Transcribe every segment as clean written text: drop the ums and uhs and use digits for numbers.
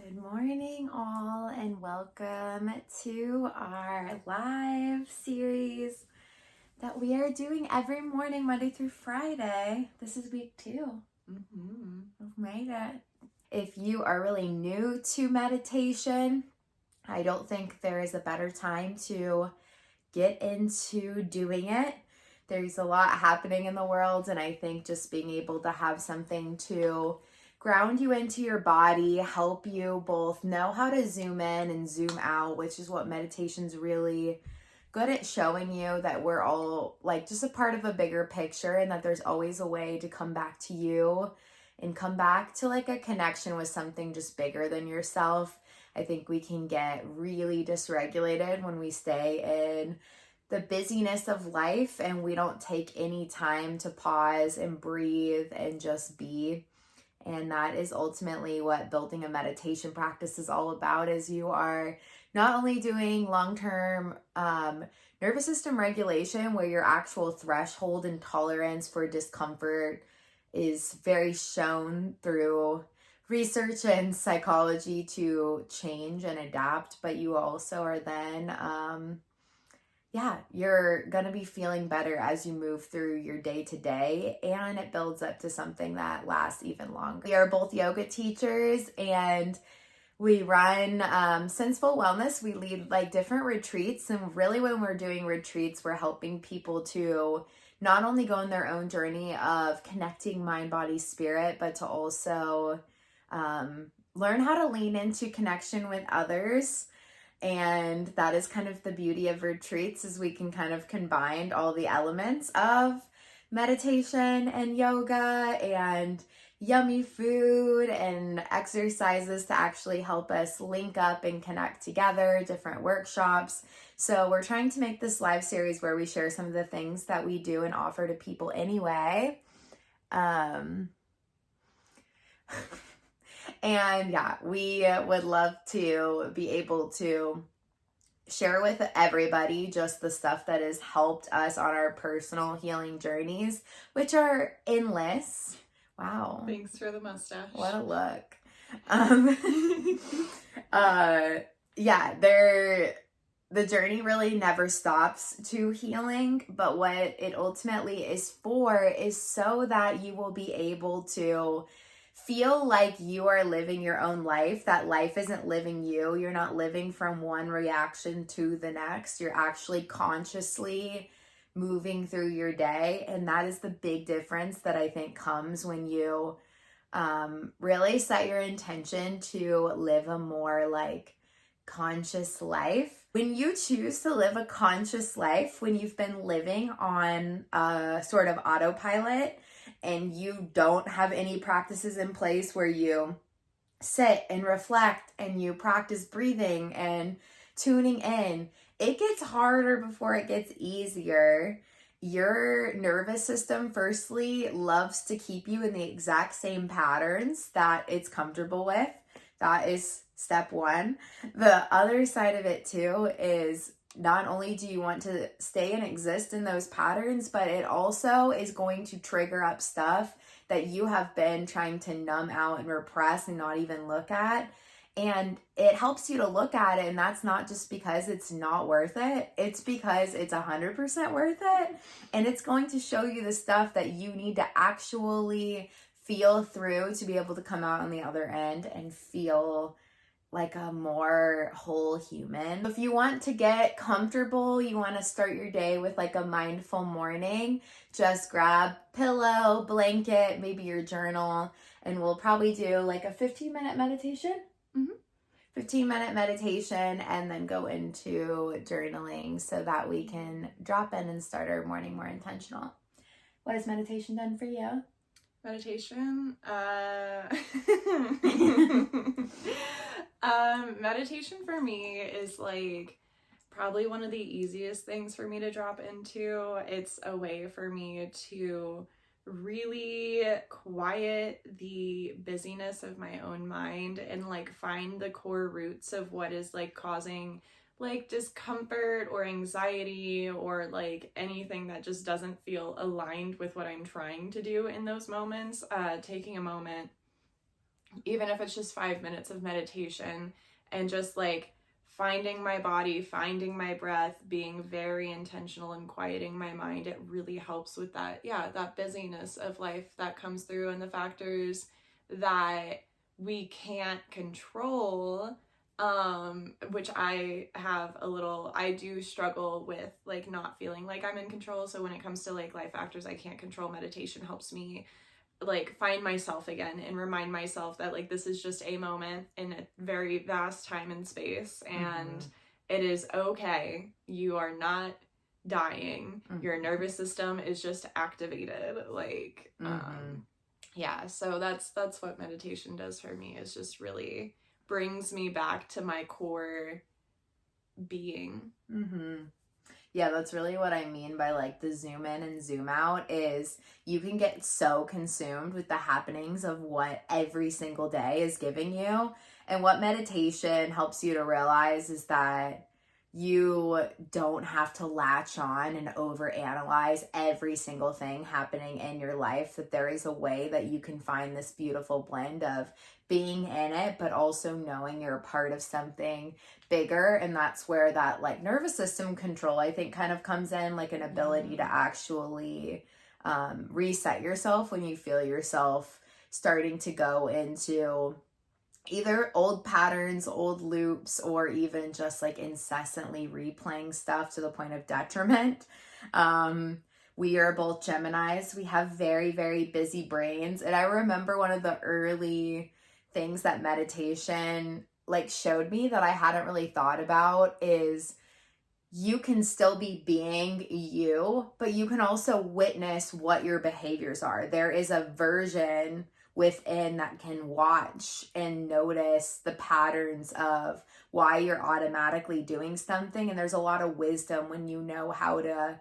Good morning, all, and welcome to our live series that we are doing every morning, Monday through Friday. This is week 2. We've made it. If you are really new to meditation, I don't think there is a better time to get into doing it. There's a lot happening in the world, and I think just being able to have something to ground you into your body, help you both know how to zoom in and zoom out, which is what meditation's really good at showing you, that we're all like just a part of a bigger picture and that there's always a way to come back to you and come back to like a connection with something just bigger than yourself. I think we can get really dysregulated when we stay in the busyness of life and we don't take any time to pause and breathe and just be. And that is ultimately what building a meditation practice is all about, is you are not only doing long-term nervous system regulation, where your actual threshold and tolerance for discomfort is very shown through research and psychology to change and adapt, but you also are then you're going to be feeling better as you move through your day to day, and it builds up to something that lasts even longer. We are both yoga teachers, and we run Senseful Wellness. We lead like different retreats, and really when we're doing retreats, we're helping people to not only go on their own journey of connecting mind, body, spirit, but to also learn how to lean into connection with others. And that is kind of the beauty of retreats, is we can kind of combine all the elements of meditation and yoga and yummy food and exercises to actually help us link up and connect together, different workshops. So we're trying to make this live series where we share some of the things that we do and offer to people anyway. And yeah, we would love to be able to share with everybody just the stuff that has helped us on our personal healing journeys, which are endless. Wow. Thanks for the mustache. What a look. The journey really never stops to healing, but what it ultimately is for is so that you will be able to feel like you are living your own life, that life isn't living you. You're not living from one reaction to the next. You're actually consciously moving through your day. And that is the big difference that I think comes when you really set your intention to live a more like conscious life. When you choose to live a conscious life, when you've been living on a sort of autopilot and you don't have any practices in place where you sit and reflect and you practice breathing and tuning in, it gets harder before it gets easier. Your nervous system, firstly, loves to keep you in the exact same patterns that it's comfortable with. That is step one. The other side of it too is not only do you want to stay and exist in those patterns, but it also is going to trigger up stuff that you have been trying to numb out and repress and not even look at. And it helps you to look at it, and that's not just because it's not worth it. It's because it's 100% worth it, and it's going to show you the stuff that you need to actually feel through to be able to come out on the other end and feel like a more whole human. If you want to get comfortable, you want to start your day with like a mindful morning, just grab pillow, blanket, maybe your journal, and we'll probably do like a 15-minute meditation. 15-minute meditation, and then go into journaling so that we can drop in and start our morning more intentional. What has meditation done for you? Meditation? Meditation for me is like probably one of the easiest things for me to drop into. It's a way for me to really quiet the busyness of my own mind and like find the core roots of what is like causing like discomfort or anxiety or like anything that just doesn't feel aligned with what I'm trying to do in those moments. Taking a moment even if it's just 5 minutes of meditation and just like finding my body, finding my breath, being very intentional and quieting my mind, it really helps with that, yeah, that busyness of life that comes through and the factors that we can't control, which I do struggle with, like not feeling like I'm in control. So when it comes to like life factors I can't control, meditation helps me like find myself again and remind myself that like this is just a moment in a very vast time and space, and it is okay. You are not dying. Your nervous system is just activated. Like yeah, so that's what meditation does for me, is just really brings me back to my core being. Yeah, that's really what I mean by like the zoom in and zoom out, is you can get so consumed with the happenings of what every single day is giving you. And what meditation helps you to realize is that you don't have to latch on and overanalyze every single thing happening in your life, that there is a way that you can find this beautiful blend of being in it, but also knowing you're a part of something bigger. And that's where that like nervous system control, I think, kind of comes in, like an ability to actually reset yourself when you feel yourself starting to go into either old patterns, old loops, or even just like incessantly replaying stuff to the point of detriment. We are both Geminis. We have very, very busy brains. And I remember one of the early things that meditation like showed me that I hadn't really thought about is you can still be being you, but you can also witness what your behaviors are. There is a version within that can watch and notice the patterns of why you're automatically doing something. And there's a lot of wisdom when you know how to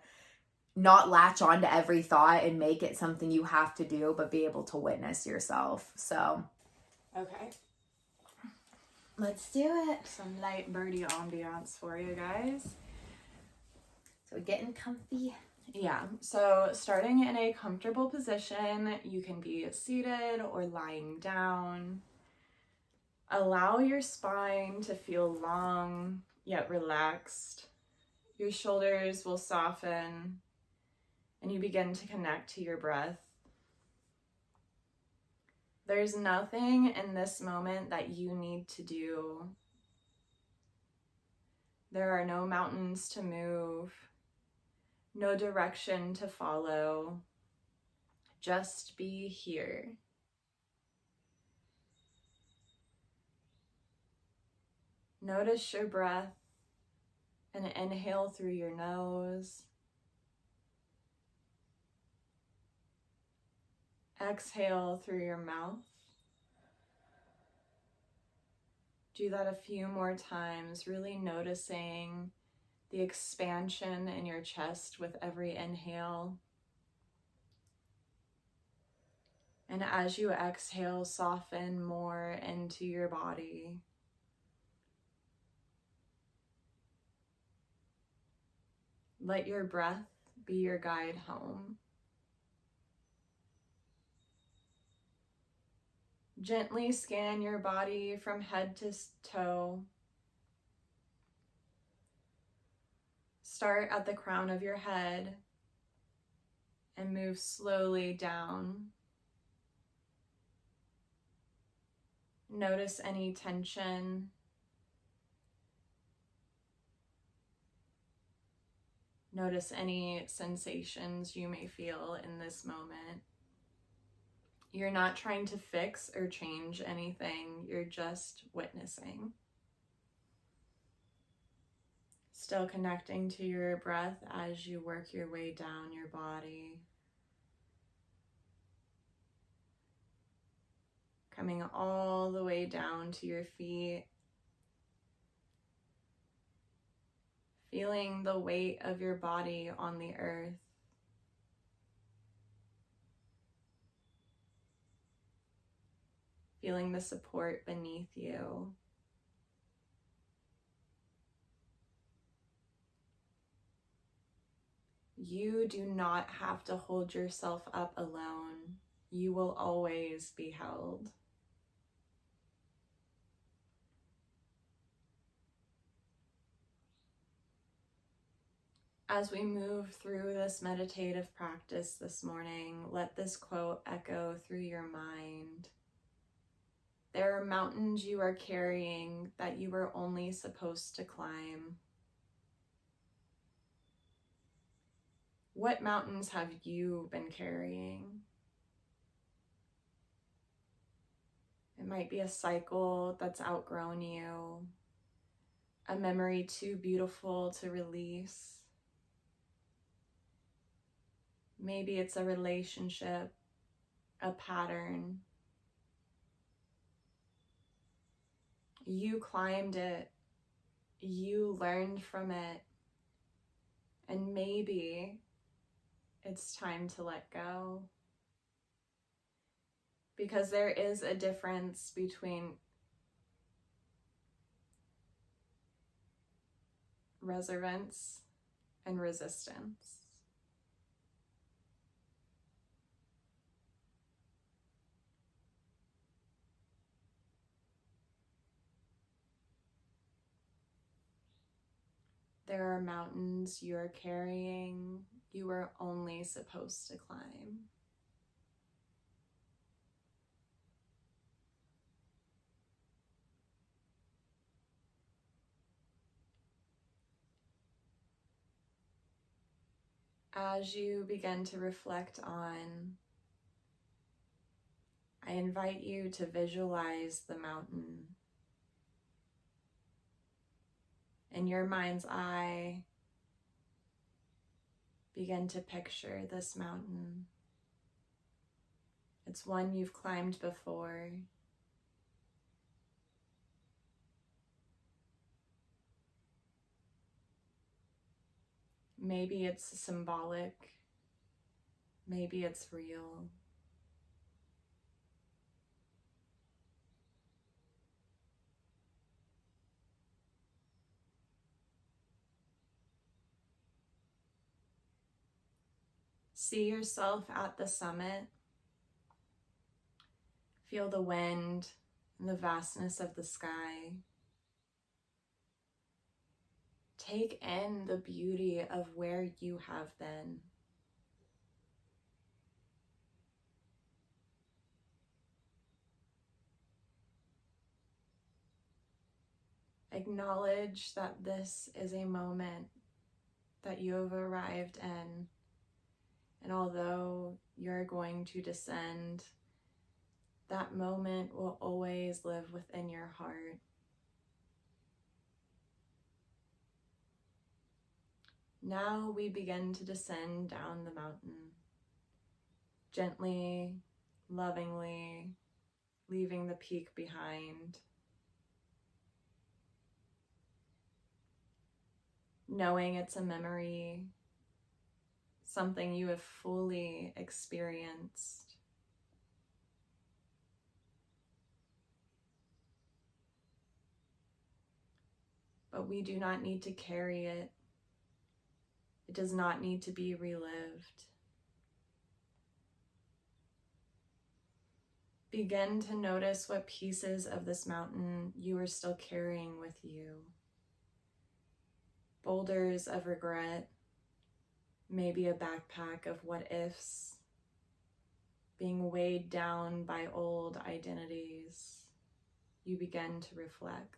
not latch on to every thought and make it something you have to do, but be able to witness yourself. So, Okay. let's do it. Some light birdie ambiance for you guys. So we're getting comfy. Yeah, so starting in a comfortable position, you can be seated or lying down. Allow your spine to feel long yet relaxed. Your shoulders will soften and you begin to connect to your breath. There's nothing in this moment that you need to do. There are no mountains to move, no direction to follow. Just be here. Notice your breath and inhale through your nose. Exhale through your mouth. Do that a few more times, really noticing the expansion in your chest with every inhale. And as you exhale, soften more into your body. Let your breath be your guide home. Gently scan your body from head to toe. Start at the crown of your head and move slowly down. Notice any tension. Notice any sensations you may feel in this moment. You're not trying to fix or change anything, you're just witnessing. Still connecting to your breath as you work your way down your body. Coming all the way down to your feet. Feeling the weight of your body on the earth. Feeling the support beneath you. You do not have to hold yourself up alone. You will always be held. As we move through this meditative practice this morning, let this quote echo through your mind. There are mountains you are carrying that you were only supposed to climb. What mountains have you been carrying? It might be a cycle that's outgrown you, a memory too beautiful to release. Maybe it's a relationship, a pattern. You climbed it, you learned from it, and maybe it's time to let go. Because there is a difference between reverence and resistance. There are mountains you're carrying you were only supposed to climb. As you begin to reflect on, I invite you to visualize the mountain. In your mind's eye, begin to picture this mountain. It's one you've climbed before. Maybe it's symbolic, maybe it's real. See yourself at the summit. Feel the wind and the vastness of the sky. Take in the beauty of where you have been. Acknowledge that this is a moment that you have arrived in. And although you're going to descend, that moment will always live within your heart. Now we begin to descend down the mountain, gently, lovingly, leaving the peak behind. Knowing it's a memory, something you have fully experienced. But we do not need to carry it. It does not need to be relived. Begin to notice what pieces of this mountain you are still carrying with you. Boulders of regret, maybe a backpack of what ifs, being weighed down by old identities. You begin to reflect.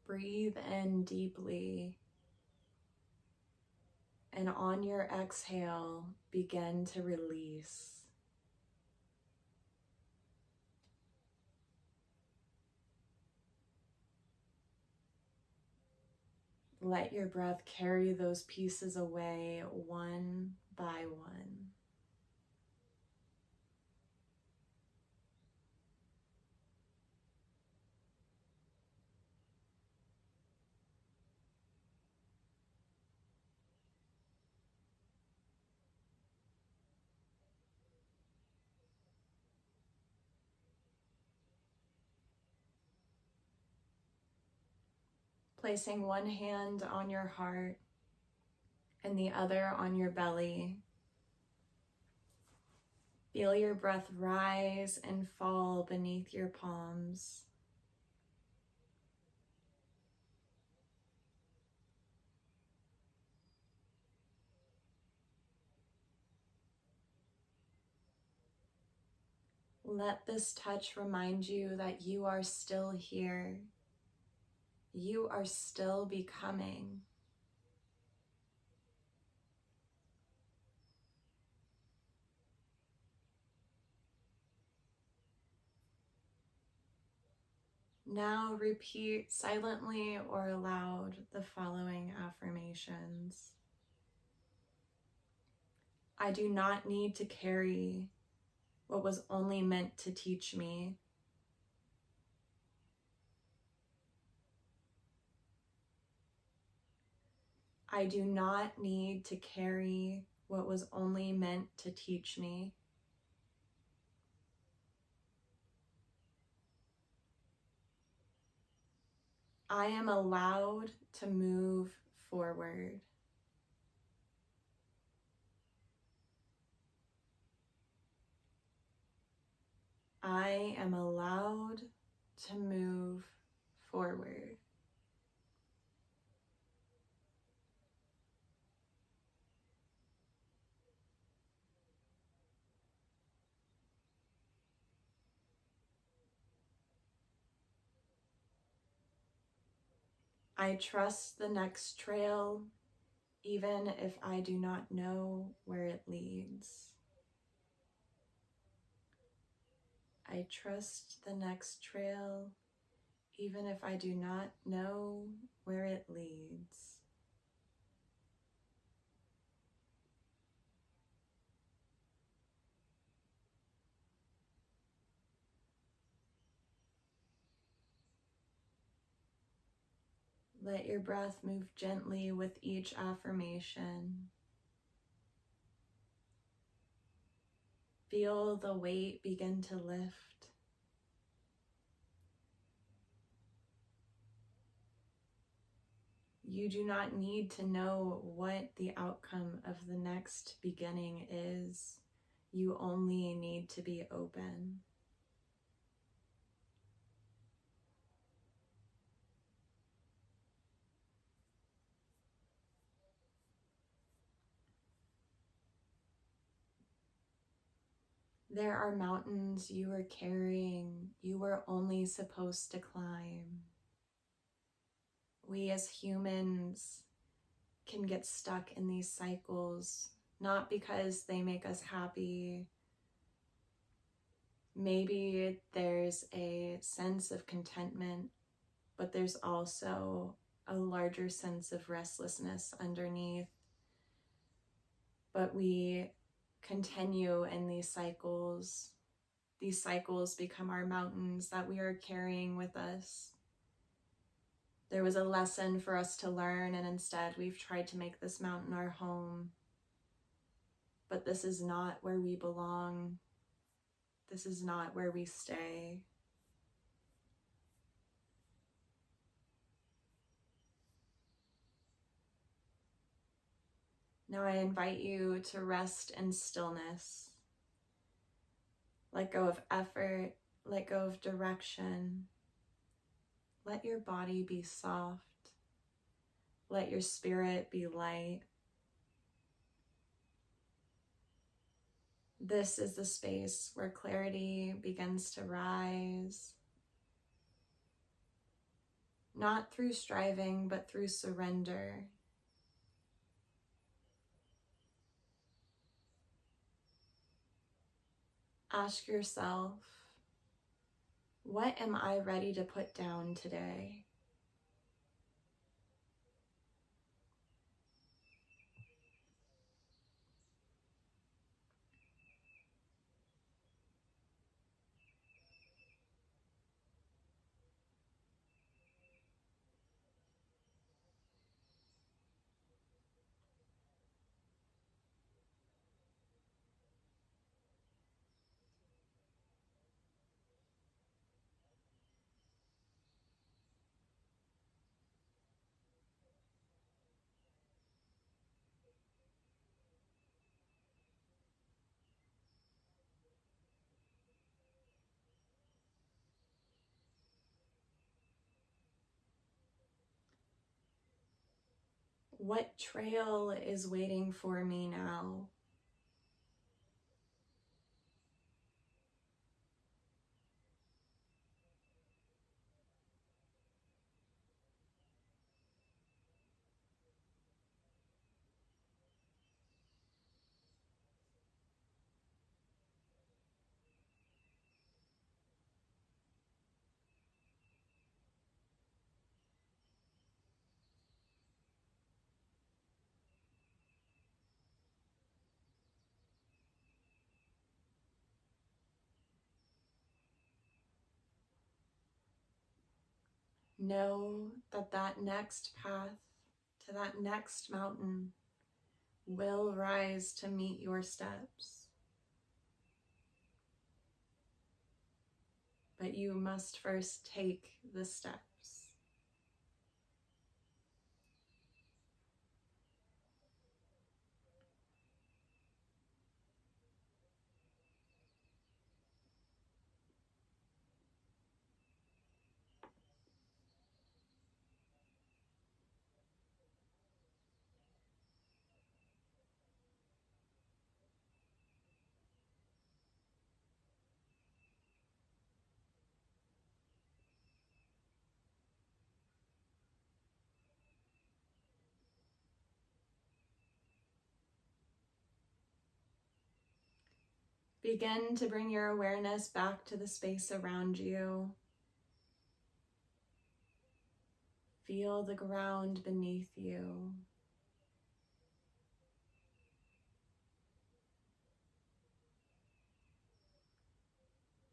Breathe in deeply, and on your exhale, begin to release. Let your breath carry those pieces away one by one. placing one hand on your heart and the other on your belly. Feel your breath rise and fall beneath your palms. Let this touch remind you that you are still here. You are still becoming. Now repeat silently or aloud the following affirmations. I do not need to carry what was only meant to teach me. I do not need to carry what was only meant to teach me. I am allowed to move forward. I am allowed to move forward. I trust the next trail, even if I do not know where it leads. I trust the next trail, even if I do not know where it leads. Let your breath move gently with each affirmation. Feel the weight begin to lift. You do not need to know what the outcome of the next beginning is. You only need to be open. There are mountains you are carrying, you were only supposed to climb. We as humans can get stuck in these cycles, not because they make us happy. Maybe there's a sense of contentment, but there's also a larger sense of restlessness underneath. But we continue in these cycles. These cycles become our mountains that we are carrying with us. There was a lesson for us to learn, and instead we've tried to make this mountain our home. But this is not where we belong. This is not where we stay. Now I invite you to rest in stillness. Let go of effort, let go of direction. Let your body be soft. Let your spirit be light. This is the space where clarity begins to rise, not through striving, but through surrender. Ask yourself, what am I ready to put down today? What trail is waiting for me now? Know that that next path to that next mountain will rise to meet your steps. But you must first take the steps. Begin to bring your awareness back to the space around you. Feel the ground beneath you.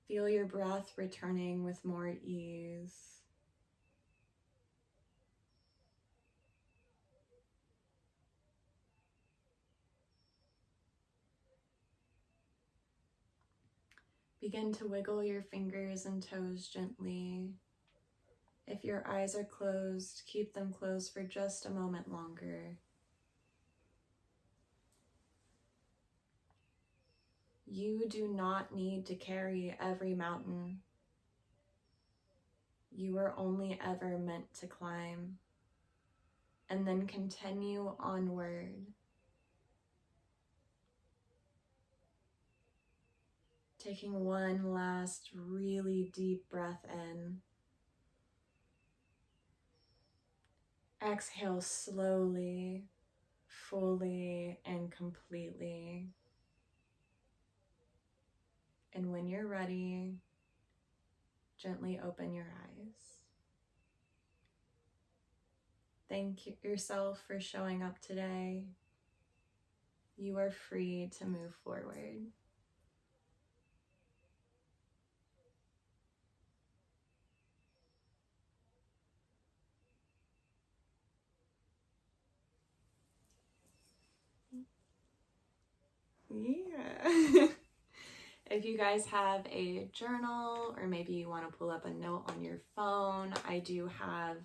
Feel your breath returning with more ease. Begin to wiggle your fingers and toes gently. If your eyes are closed, keep them closed for just a moment longer. You do not need to carry every mountain. You are only ever meant to climb, and then continue onward. Taking one last really deep breath in. Exhale slowly, fully, and completely. And when you're ready, gently open your eyes. Thank yourself for showing up today. You are free to move forward. Yeah. If you guys have a journal, or maybe you want to pull up a note on your phone, I do have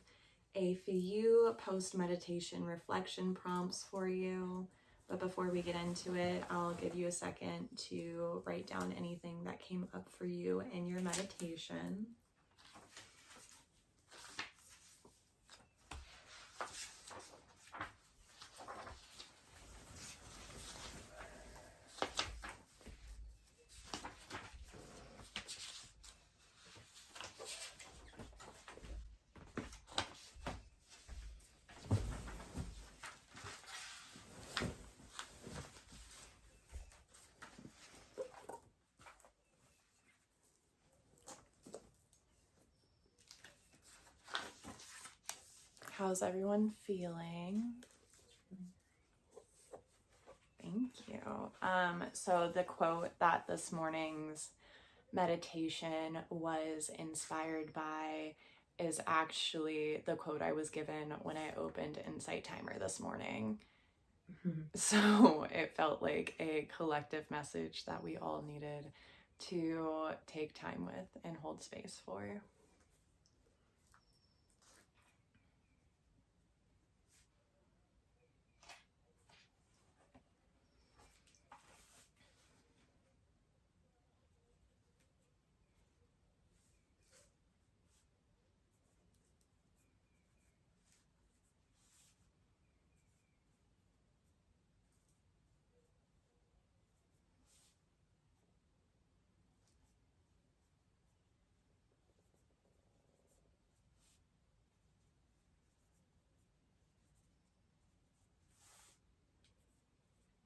a few post-meditation reflection prompts for you. But before we get into it, I'll give you a second to write down anything that came up for you in your meditation. How's everyone feeling? Thank you. So the quote that this morning's meditation was inspired by is actually the quote I was given when I opened Insight Timer this morning. So it felt like a collective message that we all needed to take time with and hold space for.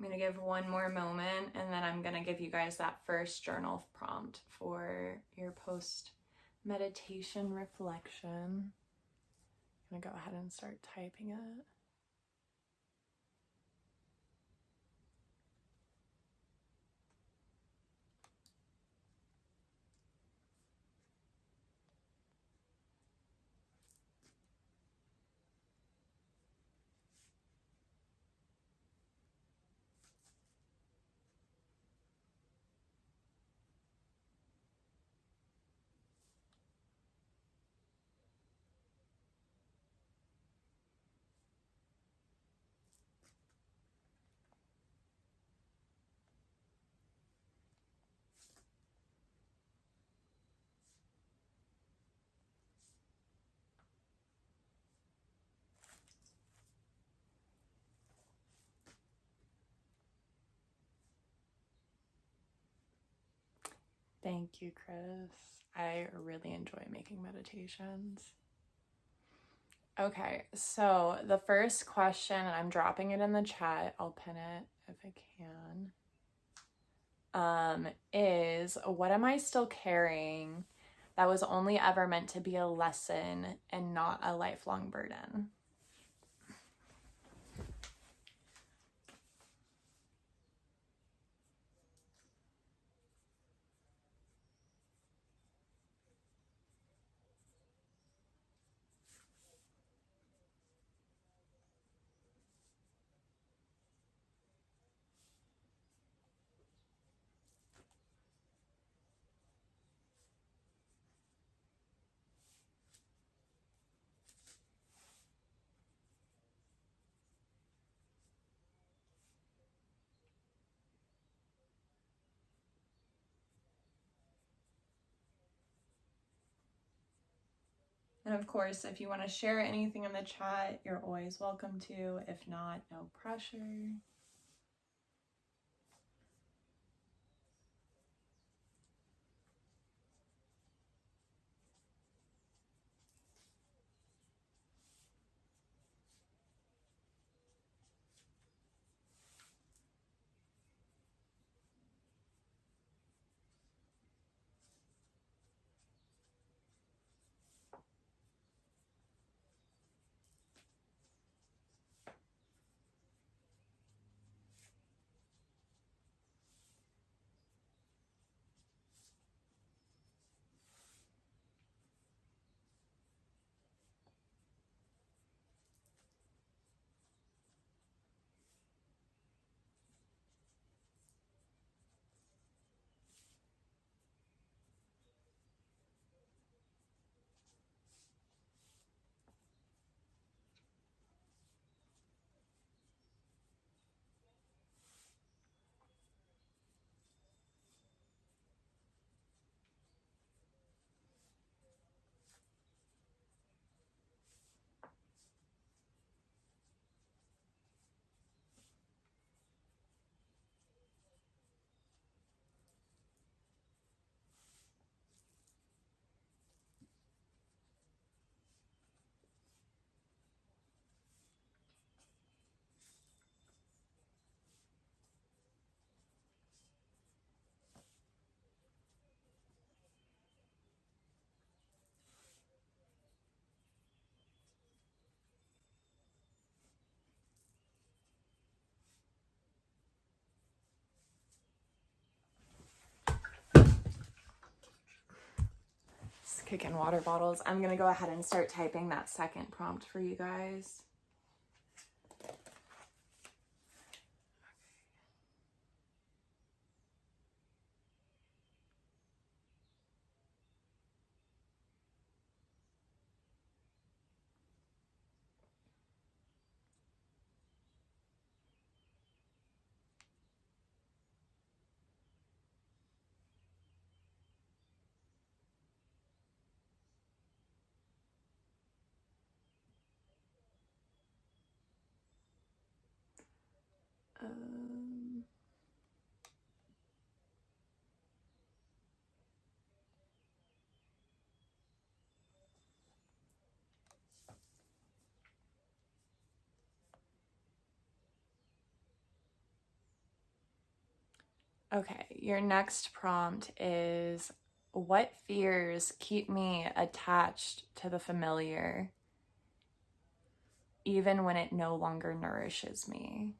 I'm going to give one more moment, and then I'm going to give you guys that first journal prompt for your post meditation reflection. I'm going to go ahead and start typing it. Thank you, Chris. I really enjoy making meditations. Okay, so the first question, and I'm dropping it in the chat, I'll pin it if I can, is what am I still carrying that was only ever meant to be a lesson and not a lifelong burden? And of course, if you want to share anything in the chat, you're always welcome to. If not, no pressure. Just kicking water bottles. I'm going to go ahead and start typing that second prompt for you guys. Okay, your next prompt is, what fears keep me attached to the familiar, even when it no longer nourishes me?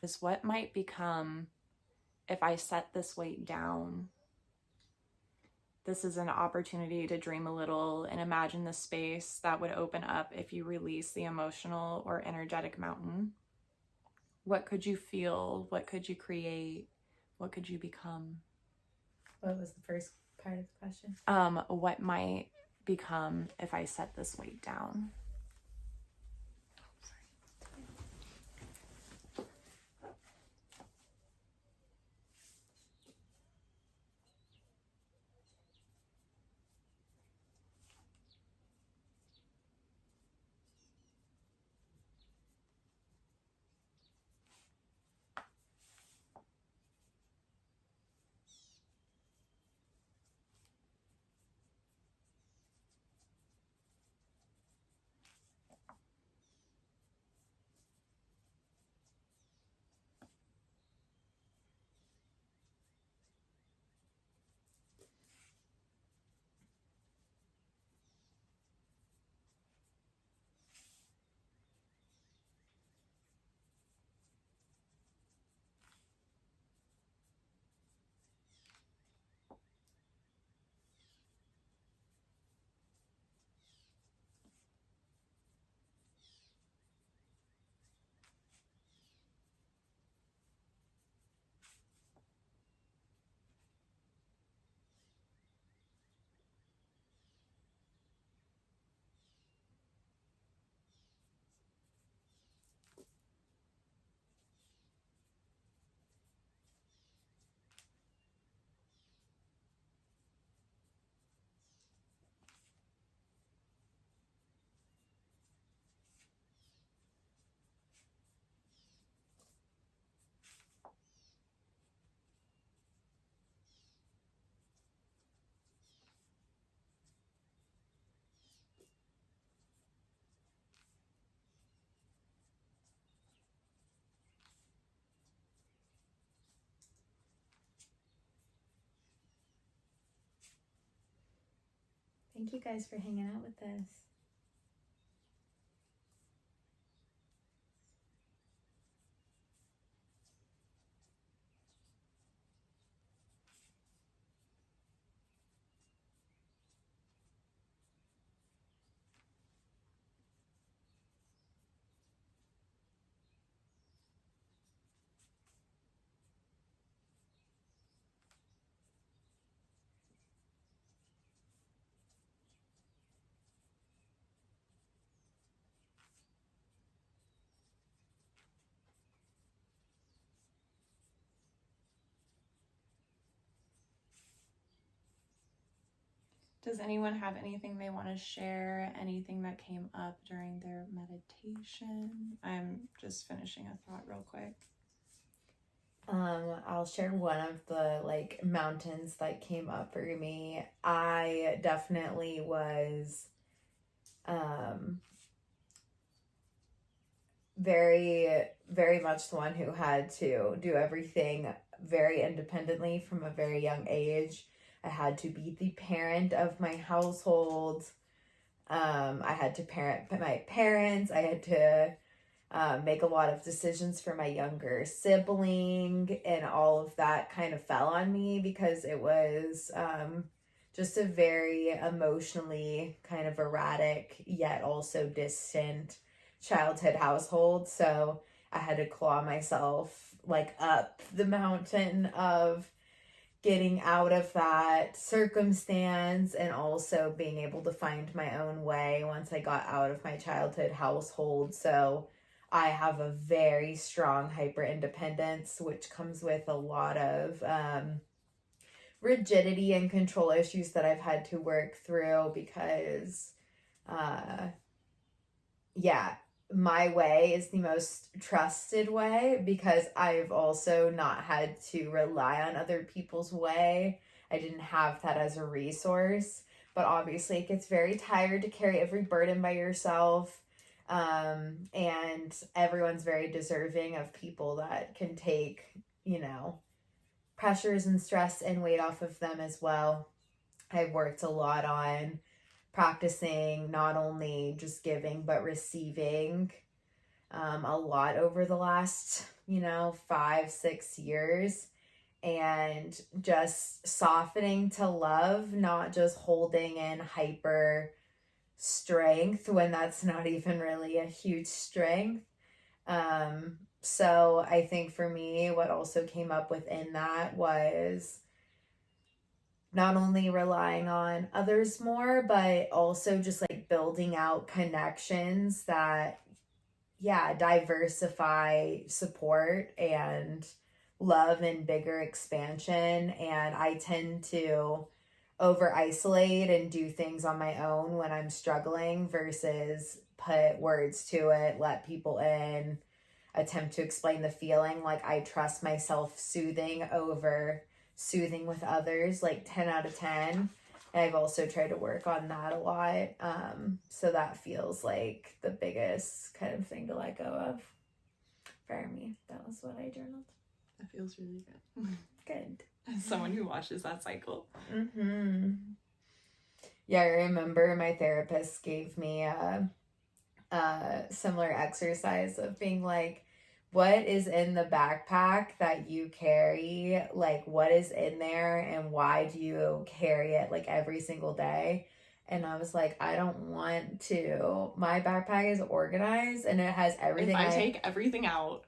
Is what might become if I set this weight down. This is an opportunity to dream a little and imagine the space that would open up if you release the emotional or energetic mountain. What could you feel? What could you create? What could you become? What was the first part of the question? What might become if I set this weight down? Thank you guys for hanging out with us. Does anyone have anything they want to share? Anything that came up during their meditation? I'm just finishing a thought real quick. I'll share one of the like mountains that came up for me. I definitely was very, very much the one who had to do everything very independently from a very young age. I had to be the parent of my household. I had to parent my parents. I had to make a lot of decisions for my younger sibling, and all of that kind of fell on me because it was just a very emotionally kind of erratic yet also distant childhood household. So I had to claw myself like up the mountain of getting out of that circumstance and also being able to find my own way once I got out of my childhood household. So I have a very strong hyper independence, which comes with a lot of rigidity and control issues that I've had to work through because, yeah, my way is the most trusted way because I've also not had to rely on other people's way. I didn't have that as a resource, but obviously it gets very tired to carry every burden by yourself. And everyone's very deserving of people that can take, pressures and stress and weight off of them as well. I've worked a lot on practicing not only just giving but receiving a lot over the last 5-6 years, and just softening to love, not just holding in hyper strength when that's not even really a huge strength. So I think for me what also came up within that was not only relying on others more, but also just like building out connections that, diversify support and love and bigger expansion. And I tend to over isolate and do things on my own when I'm struggling versus put words to it, let people in, attempt to explain the feeling. Like I trust myself soothing over soothing with others, like 10 out of 10. And I've also tried to work on that a lot. So that feels like the biggest kind of thing to let go of for me. That was what I journaled. That feels really good. Good. As someone who watches that cycle. Yeah, I remember my therapist gave me a similar exercise of being like, what is in the backpack that you carry? Like, what is in there and why do you carry it like every single day? And I was like, I don't want to. My backpack is organized and it has everything. If I take everything out,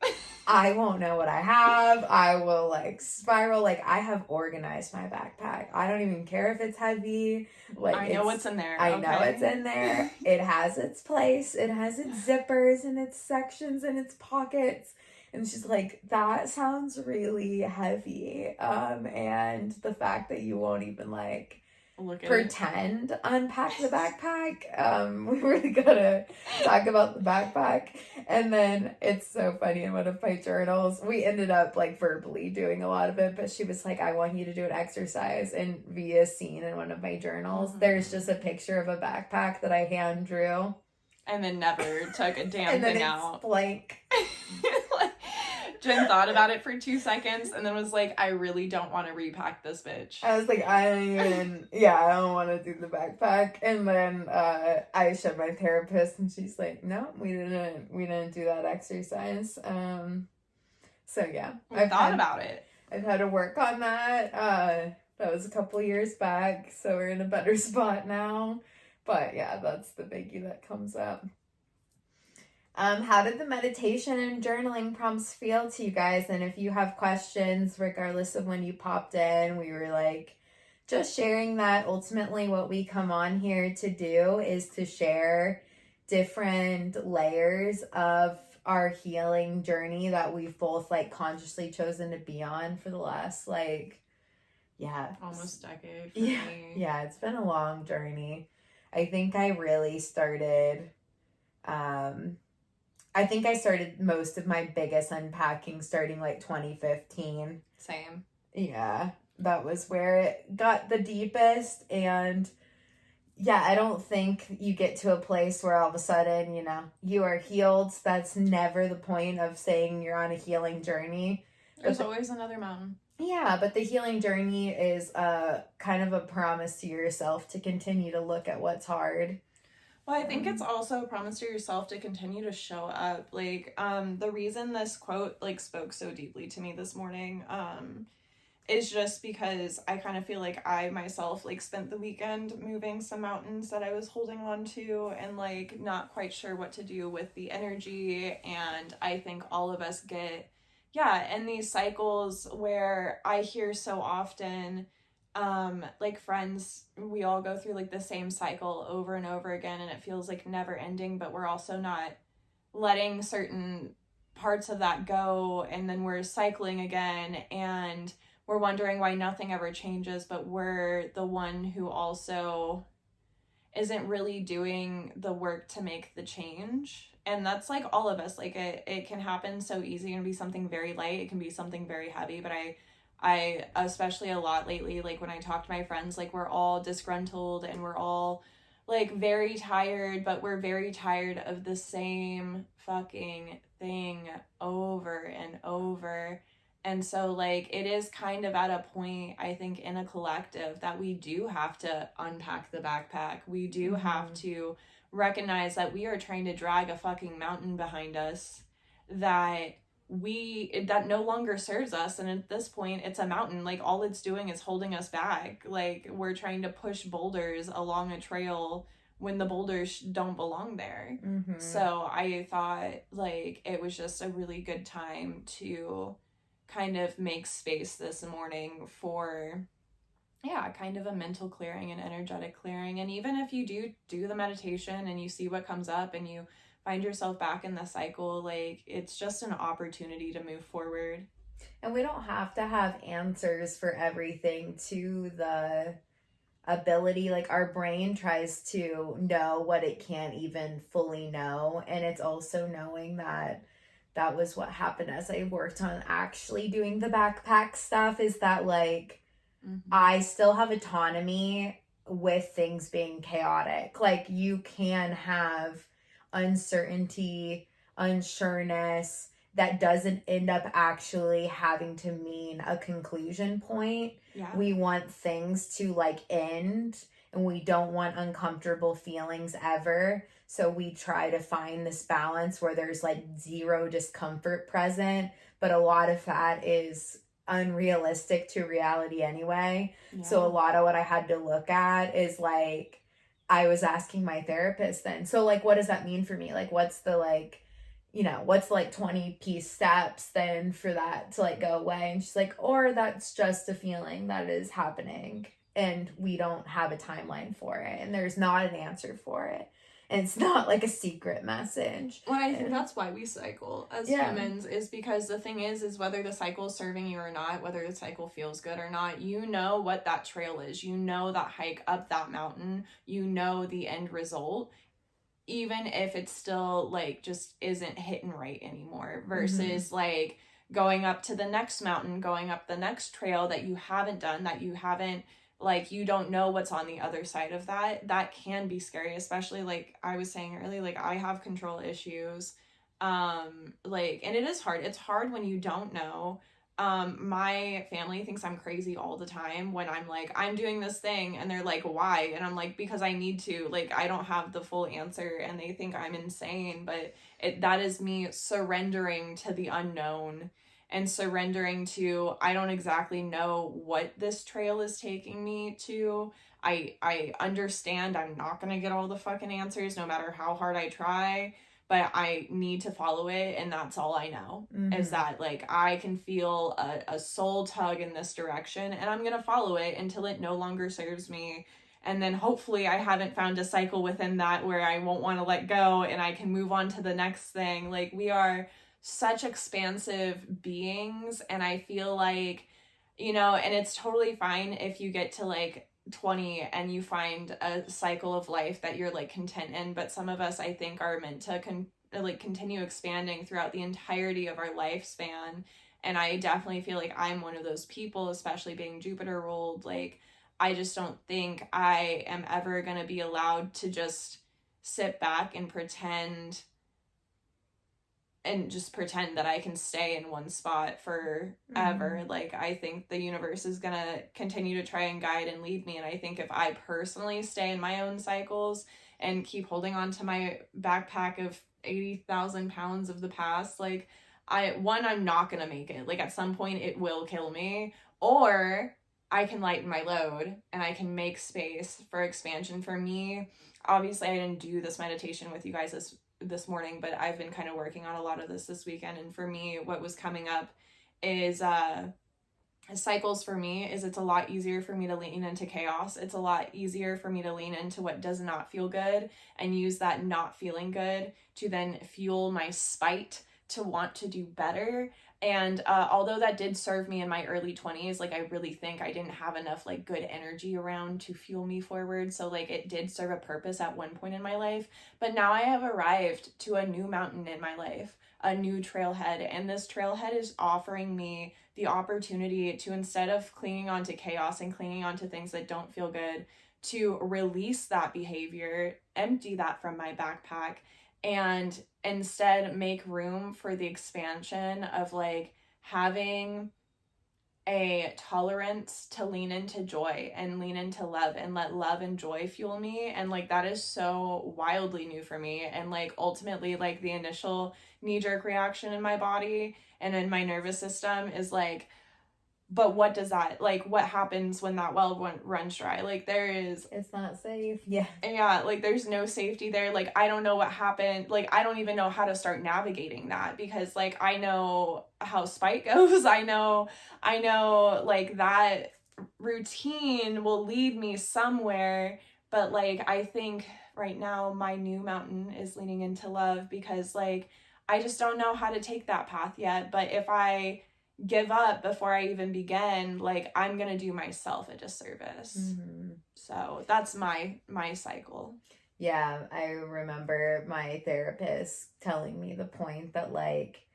I won't know what I have. I will like spiral. Like I have organized my backpack. I don't even care if it's heavy. Like I know what's in there. I know it's in there. It has its place. It has its zippers and its sections and its pockets. And she's like, that sounds really heavy. And the fact that you won't even like pretend unpack the backpack. We really gotta talk about the backpack. And then it's so funny, in one of my journals we ended up like verbally doing a lot of it, but she was like, I want you to do an exercise, and via scene in one of my journals there's just a picture of a backpack that I hand drew and then never took a damn and then thing it's out. Blank. Jen thought about it for 2 seconds and then was like, I really don't want to repack this bitch. I was like, I don't want to do the backpack. And then I showed my therapist and she's like, no, we didn't do that exercise. So yeah. I've thought about it. I've had to work on that. That was a couple years back, so we're in a better spot now. But yeah, that's the biggie that comes up. How did the meditation and journaling prompts feel to you guys? And if you have questions, regardless of when you popped in, we were like just sharing that ultimately what we come on here to do is to share different layers of our healing journey that we've both like consciously chosen to be on for the last like Yeah. almost decade for Yeah. me. Yeah, it's been a long journey. I think I really started I think I started most of my biggest unpacking starting like 2015. Same. Yeah, that was where it got the deepest. And yeah, I don't think you get to a place where all of a sudden, you are healed. That's never the point of saying you're on a healing journey. There's always another mountain. Yeah, but the healing journey is kind of a promise to yourself to continue to look at what's hard. Well, I think it's also a promise to yourself to continue to show up. Like, the reason this quote like spoke so deeply to me this morning, is just because I kind of feel like I myself like spent the weekend moving some mountains that I was holding on to and like not quite sure what to do with the energy. And I think all of us get, yeah, in these cycles where I hear so often, like friends, we all go through like the same cycle over and over again, and it feels like never ending, but we're also not letting certain parts of that go, and then we're cycling again, and we're wondering why nothing ever changes, but we're the one who also isn't really doing the work to make the change. And that's like all of us. Like it can happen so easy and be something very light. It can be something very heavy. But I especially a lot lately, like when I talk to my friends, like we're all disgruntled and we're all like very tired, but we're very tired of the same fucking thing over and over. And so, like, it is kind of at a point, I think, in a collective that we do have to unpack the backpack. We do have to recognize that we are trying to drag a fucking mountain behind us that that no longer serves us. And at this point, it's a mountain. Like, all it's doing is holding us back. Like, we're trying to push boulders along a trail when the boulders don't belong there. So I thought, like, it was just a really good time to kind of make space this morning for kind of a mental clearing and energetic clearing. And even if you do the meditation and you see what comes up and you find yourself back in the cycle, like it's just an opportunity to move forward. And we don't have to have answers for everything to the ability. Like our brain tries to know what it can't even fully know, and it's also knowing that was what happened as I worked on actually doing the backpack stuff, is that like I still have autonomy with things being chaotic. Like you can have uncertainty, unsureness that doesn't end up actually having to mean a conclusion point. Yeah. We want things to like end, and we don't want uncomfortable feelings ever. So we try to find this balance where there's like zero discomfort present, but a lot of that is unrealistic to reality anyway. Yeah. So a lot of what I had to look at is like, I was asking my therapist then, so like, what does that mean for me? Like, what's the like, what's like 20 piece steps then for that to like go away? And she's like, or that's just a feeling that is happening and we don't have a timeline for it, and there's not an answer for it. And it's not like a secret message. Well, I think that's why we cycle as humans, is because the thing is whether the cycle is serving you or not, whether the cycle feels good or not, you know what that trail is. You know that hike up that mountain. You know the end result, even if it's still like just isn't hitting right anymore, versus like going up to the next mountain, going up the next trail that you haven't done, that you haven't, like, you don't know what's on the other side of that can be scary, especially like I was saying earlier, like I have control issues, like, and it is hard. It's hard when you don't know. My family thinks I'm crazy all the time when I'm like, I'm doing this thing, and they're like, why? And I'm like, because I need to, like, I don't have the full answer, and they think I'm insane, but that is me surrendering to the unknown and surrendering to, I don't exactly know what this trail is taking me to. I understand I'm not going to get all the fucking answers no matter how hard I try, but I need to follow it, and that's all I know. Is that like I can feel a soul tug in this direction, and I'm gonna follow it until it no longer serves me. And then hopefully I haven't found a cycle within that where I won't want to let go and I can move on to the next thing. Like, we are such expansive beings, and I feel like you know, and it's totally fine if you get to like 20 and you find a cycle of life that you're like content in, but some of us I think are meant to like continue expanding throughout the entirety of our lifespan. And I definitely feel like I'm one of those people, especially being Jupiter ruled. Like, I just don't think I am ever going to be allowed to just sit back and just pretend that I can stay in one spot forever. Mm-hmm. Like, I think the universe is going to continue to try and guide and lead me. And I think if I personally stay in my own cycles and keep holding on to my backpack of 80,000 pounds of the past, like, I'm not going to make it. Like, at some point, it will kill me. Or I can lighten my load and I can make space for expansion. For me, obviously, I didn't do this meditation with you guys this morning, but I've been kind of working on a lot of this weekend. And for me, what was coming up is cycles. For me is it's a lot easier for me to lean into chaos. It's a lot easier for me to lean into what does not feel good and use that not feeling good to then fuel my spite to want to do better. And although that did serve me in my early 20s, like, I really think I didn't have enough like good energy around to fuel me forward. So like, it did serve a purpose at one point in my life, but now I have arrived to a new mountain in my life, a new trailhead, and this trailhead is offering me the opportunity to, instead of clinging on to chaos and clinging on to things that don't feel good, to release that behavior, empty that from my backpack, and instead make room for the expansion of like having a tolerance to lean into joy and lean into love and let love and joy fuel me. And like, that is so wildly new for me. And like, ultimately, like, the initial knee-jerk reaction in my body and in my nervous system is like, but what does that, like, what happens when that well runs dry? Like, it's not safe. Yeah, like, there's no safety there. Like, I don't know what happened. Like, I don't even know how to start navigating that, because like, I know how spite goes. I know like, that routine will lead me somewhere. But like, I think right now my new mountain is leaning into love, because like, I just don't know how to take that path yet. But if I give up before I even begin, like, I'm gonna do myself a disservice. Mm-hmm. So that's my cycle. Yeah, I remember my therapist telling me the point that like,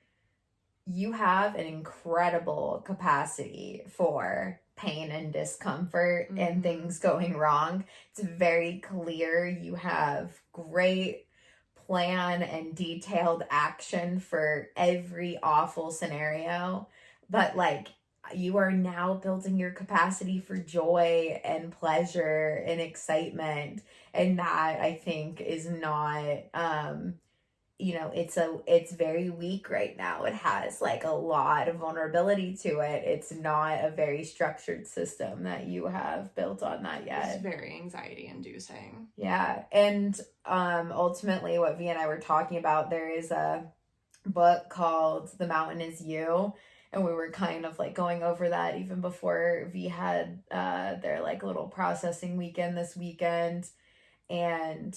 you have an incredible capacity for pain and discomfort, mm-hmm. and things going wrong. It's very clear you have great plan and detailed action for every awful scenario. But like, you are now building your capacity for joy and pleasure and excitement. And that, I think, is not, it's very weak right now. It has like a lot of vulnerability to it. It's not a very structured system that you have built on that yet. It's very anxiety inducing. Yeah. And ultimately, what V and I were talking about, there is a book called The Mountain Is You. And we were kind of like going over that even before V had their like little processing weekend this weekend. And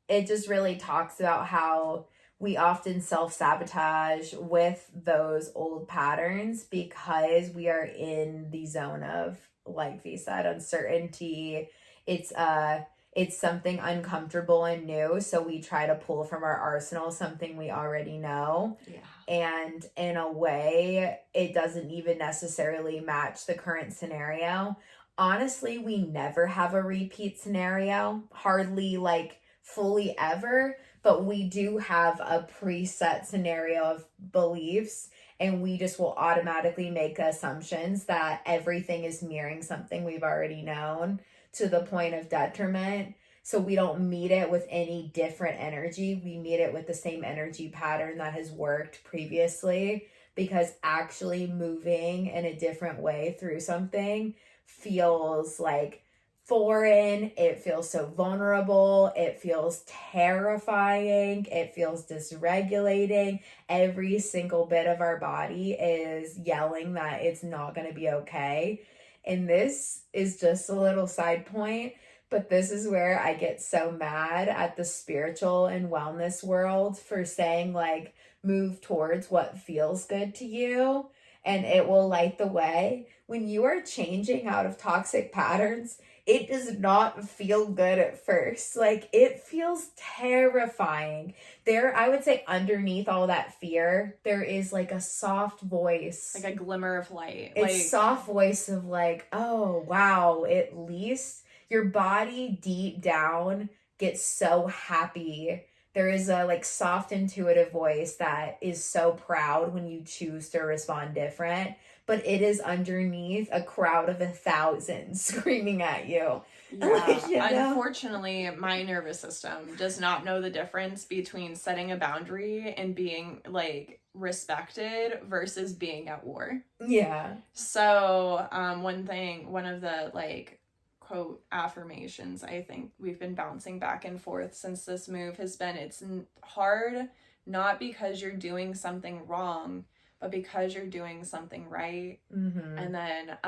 it just really talks about how we often self-sabotage with those old patterns because we are in the zone of, like V said, uncertainty. It's something uncomfortable and new, so we try to pull from our arsenal something we already know. Yeah. And in a way, it doesn't even necessarily match the current scenario. Honestly, we never have a repeat scenario, hardly like fully ever, but we do have a preset scenario of beliefs, and we just will automatically make assumptions that everything is mirroring something we've already known to the point of detriment. So we don't meet it with any different energy. We meet it with the same energy pattern that has worked previously, because actually moving in a different way through something feels like foreign. It feels so vulnerable. It feels terrifying. It feels dysregulating. Every single bit of our body is yelling that it's not going to be okay. And this is just a little side point, but this is where I get so mad at the spiritual and wellness world for saying like, move towards what feels good to you. and it will light the way. When you are changing out of toxic patterns, it does not feel good at first. Like, it feels terrifying. There, I would say, underneath all that fear, there is like a soft voice. Like a glimmer of light. It's like soft voice of like, oh wow, at least your body deep down gets so happy. There is a like soft intuitive voice that is so proud when you choose to respond different, but it is underneath a crowd of 1,000 screaming at you. Yeah. Like, you know? Unfortunately, my nervous system does not know the difference between setting a boundary and being like respected versus being at war. Yeah. So, one of the like quote affirmations I think we've been bouncing back and forth since this move has been, it's hard not because you're doing something wrong, but because you're doing something right. Mm-hmm. And then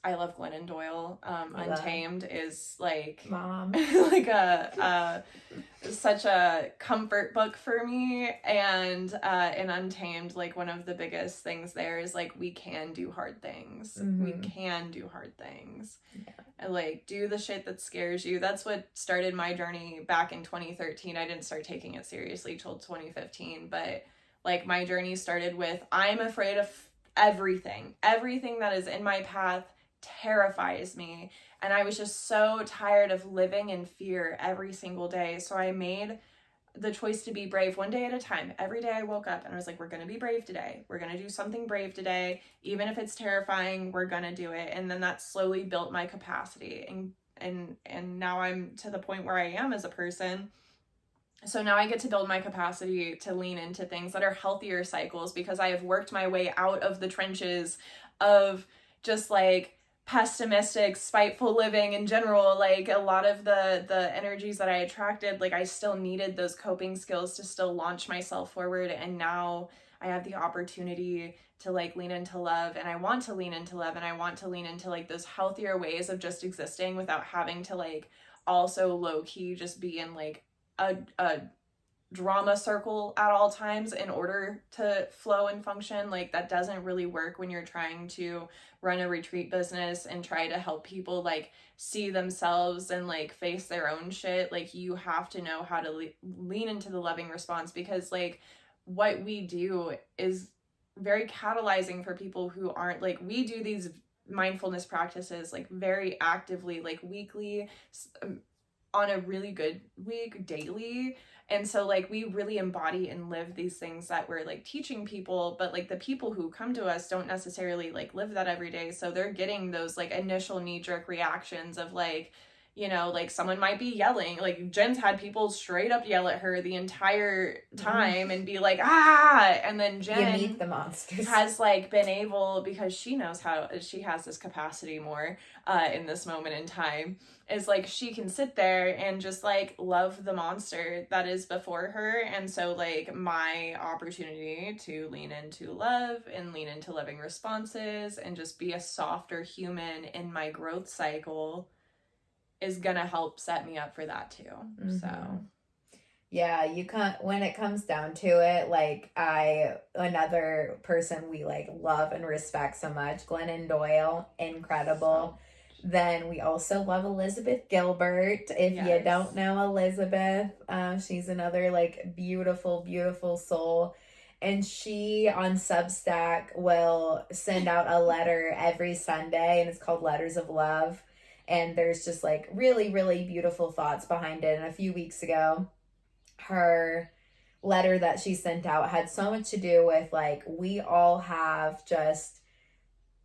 I love Glennon Doyle. Untamed is like Mom. like a such a comfort book for me. And in Untamed, like one of the biggest things there is like we can do hard things. Mm-hmm. We can do hard things. Yeah. And like do the shit that scares you. That's what started my journey back in 2013. I didn't start taking it seriously till 2015, but like my journey started with I'm afraid of everything. Everything that is in my path terrifies me. And I was just so tired of living in fear every single day. So I made the choice to be brave one day at a time. Every day I woke up and I was like, we're going to be brave today. We're going to do something brave today. Even if it's terrifying, we're going to do it. And then that slowly built my capacity. And now I'm to the point where I am as a person. So now I get to build my capacity to lean into things that are healthier cycles because I have worked my way out of the trenches of just like pessimistic, spiteful living in general. Like a lot of the energies that I attracted, like I still needed those coping skills to still launch myself forward. And now I have the opportunity to like lean into love, and I want to lean into love, and I want to lean into like those healthier ways of just existing without having to like also low key just be in like a drama circle at all times in order to flow and function. Like that doesn't really work when you're trying to run a retreat business and try to help people like see themselves and like face their own shit. Like you have to know how to lean into the loving response, because like what we do is very catalyzing for people who aren't like, we do these mindfulness practices like very actively, like weekly, on a really good week, daily. And so like we really embody and live these things that we're like teaching people, but like the people who come to us don't necessarily like live that every day. So they're getting those like initial knee-jerk reactions of like, you know, like someone might be yelling. Like Jen's had people straight up yell at her the entire time and be like, ah, and then Jen you meet the monsters. Has like been able, because she knows how, she has this capacity more in this moment in time, is like she can sit there and just like love the monster that is before her. And so like my opportunity to lean into love and lean into loving responses and just be a softer human in my growth cycle is gonna help set me up for that too. Mm-hmm. So yeah, you can't, when it comes down to it, like another person we like love and respect so much, Glennon Doyle, incredible. Then we also love Elizabeth Gilbert. If you don't know Elizabeth, she's another like beautiful, beautiful soul. And she on Substack will send out a letter every Sunday, and it's called Letters of Love. And there's just like really, really beautiful thoughts behind it. And a few weeks ago, her letter that she sent out had so much to do with like, we all have just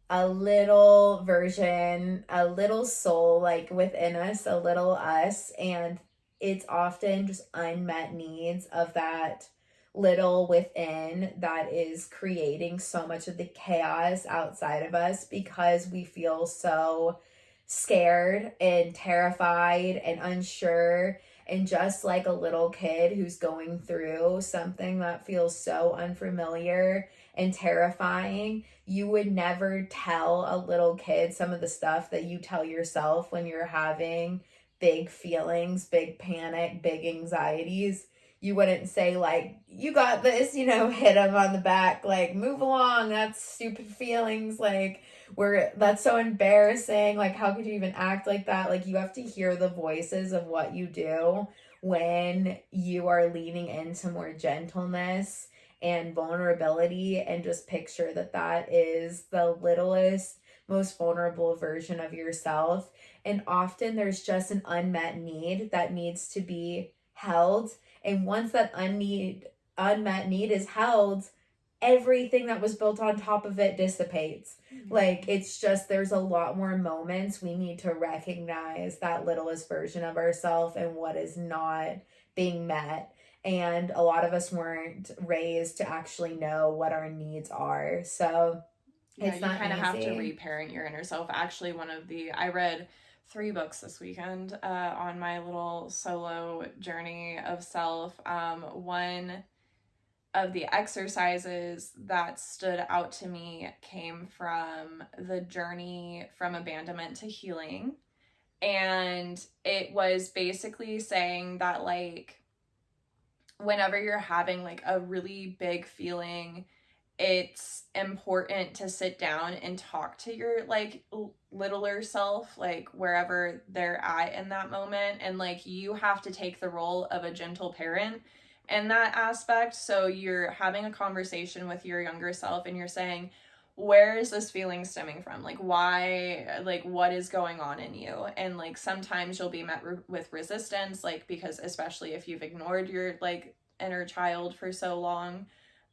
a little version, a little soul like within us, a little us. And it's often just unmet needs of that little within that is creating so much of the chaos outside of us, because we feel so scared and terrified and unsure, and just like a little kid who's going through something that feels so unfamiliar and terrifying. You would never tell a little kid some of the stuff that you tell yourself when you're having big feelings, big panic, big anxieties. you wouldn't say like, you got this, hit him on the back, like, move along, that's stupid feelings, like, that's so embarrassing, like, how could you even act like that? Like, you have to hear the voices of what you do when you are leaning into more gentleness and vulnerability, and just picture that that is the littlest, most vulnerable version of yourself. And often there's just an unmet need that needs to be held. And once that unmet need is held, everything that was built on top of it dissipates. Like, it's just, there's a lot more moments we need to recognize that littlest version of ourselves and what is not being met. And a lot of us weren't raised to actually know what our needs are. So Yeah, it's you not kind of have to easy. reparent your inner self. Actually, I read 3 books this weekend on my little solo journey of self. One of the exercises that stood out to me came from the journey from abandonment to healing. And it was basically saying that, like, whenever you're having like a really big feeling, it's important to sit down and talk to your like littler self, like wherever they're at in that moment. And like, you have to take the role of a gentle parent in that aspect. So you're having a conversation with your younger self and you're saying, where is this feeling stemming from? Like, why, like, what is going on in you? And like, sometimes you'll be met with resistance, like, because especially if you've ignored your like inner child for so long,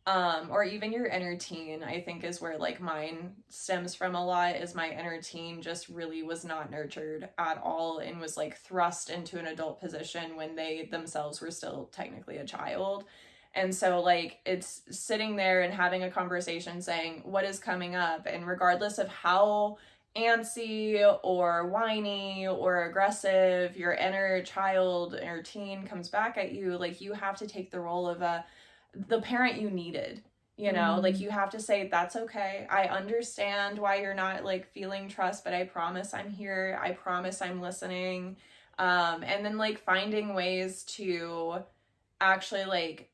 or even your inner teen, I think is where like mine stems from a lot. Is my inner teen just really was not nurtured at all and was like thrust into an adult position when they themselves were still technically a child. And so like, it's sitting there and having a conversation saying what is coming up, and regardless of how antsy or whiny or aggressive your inner child or teen comes back at you, like, you have to take the role of the parent you needed. Like, you have to say, that's okay, I understand why you're not like feeling trust, but I promise I'm here, I promise I'm listening. And then like finding ways to actually like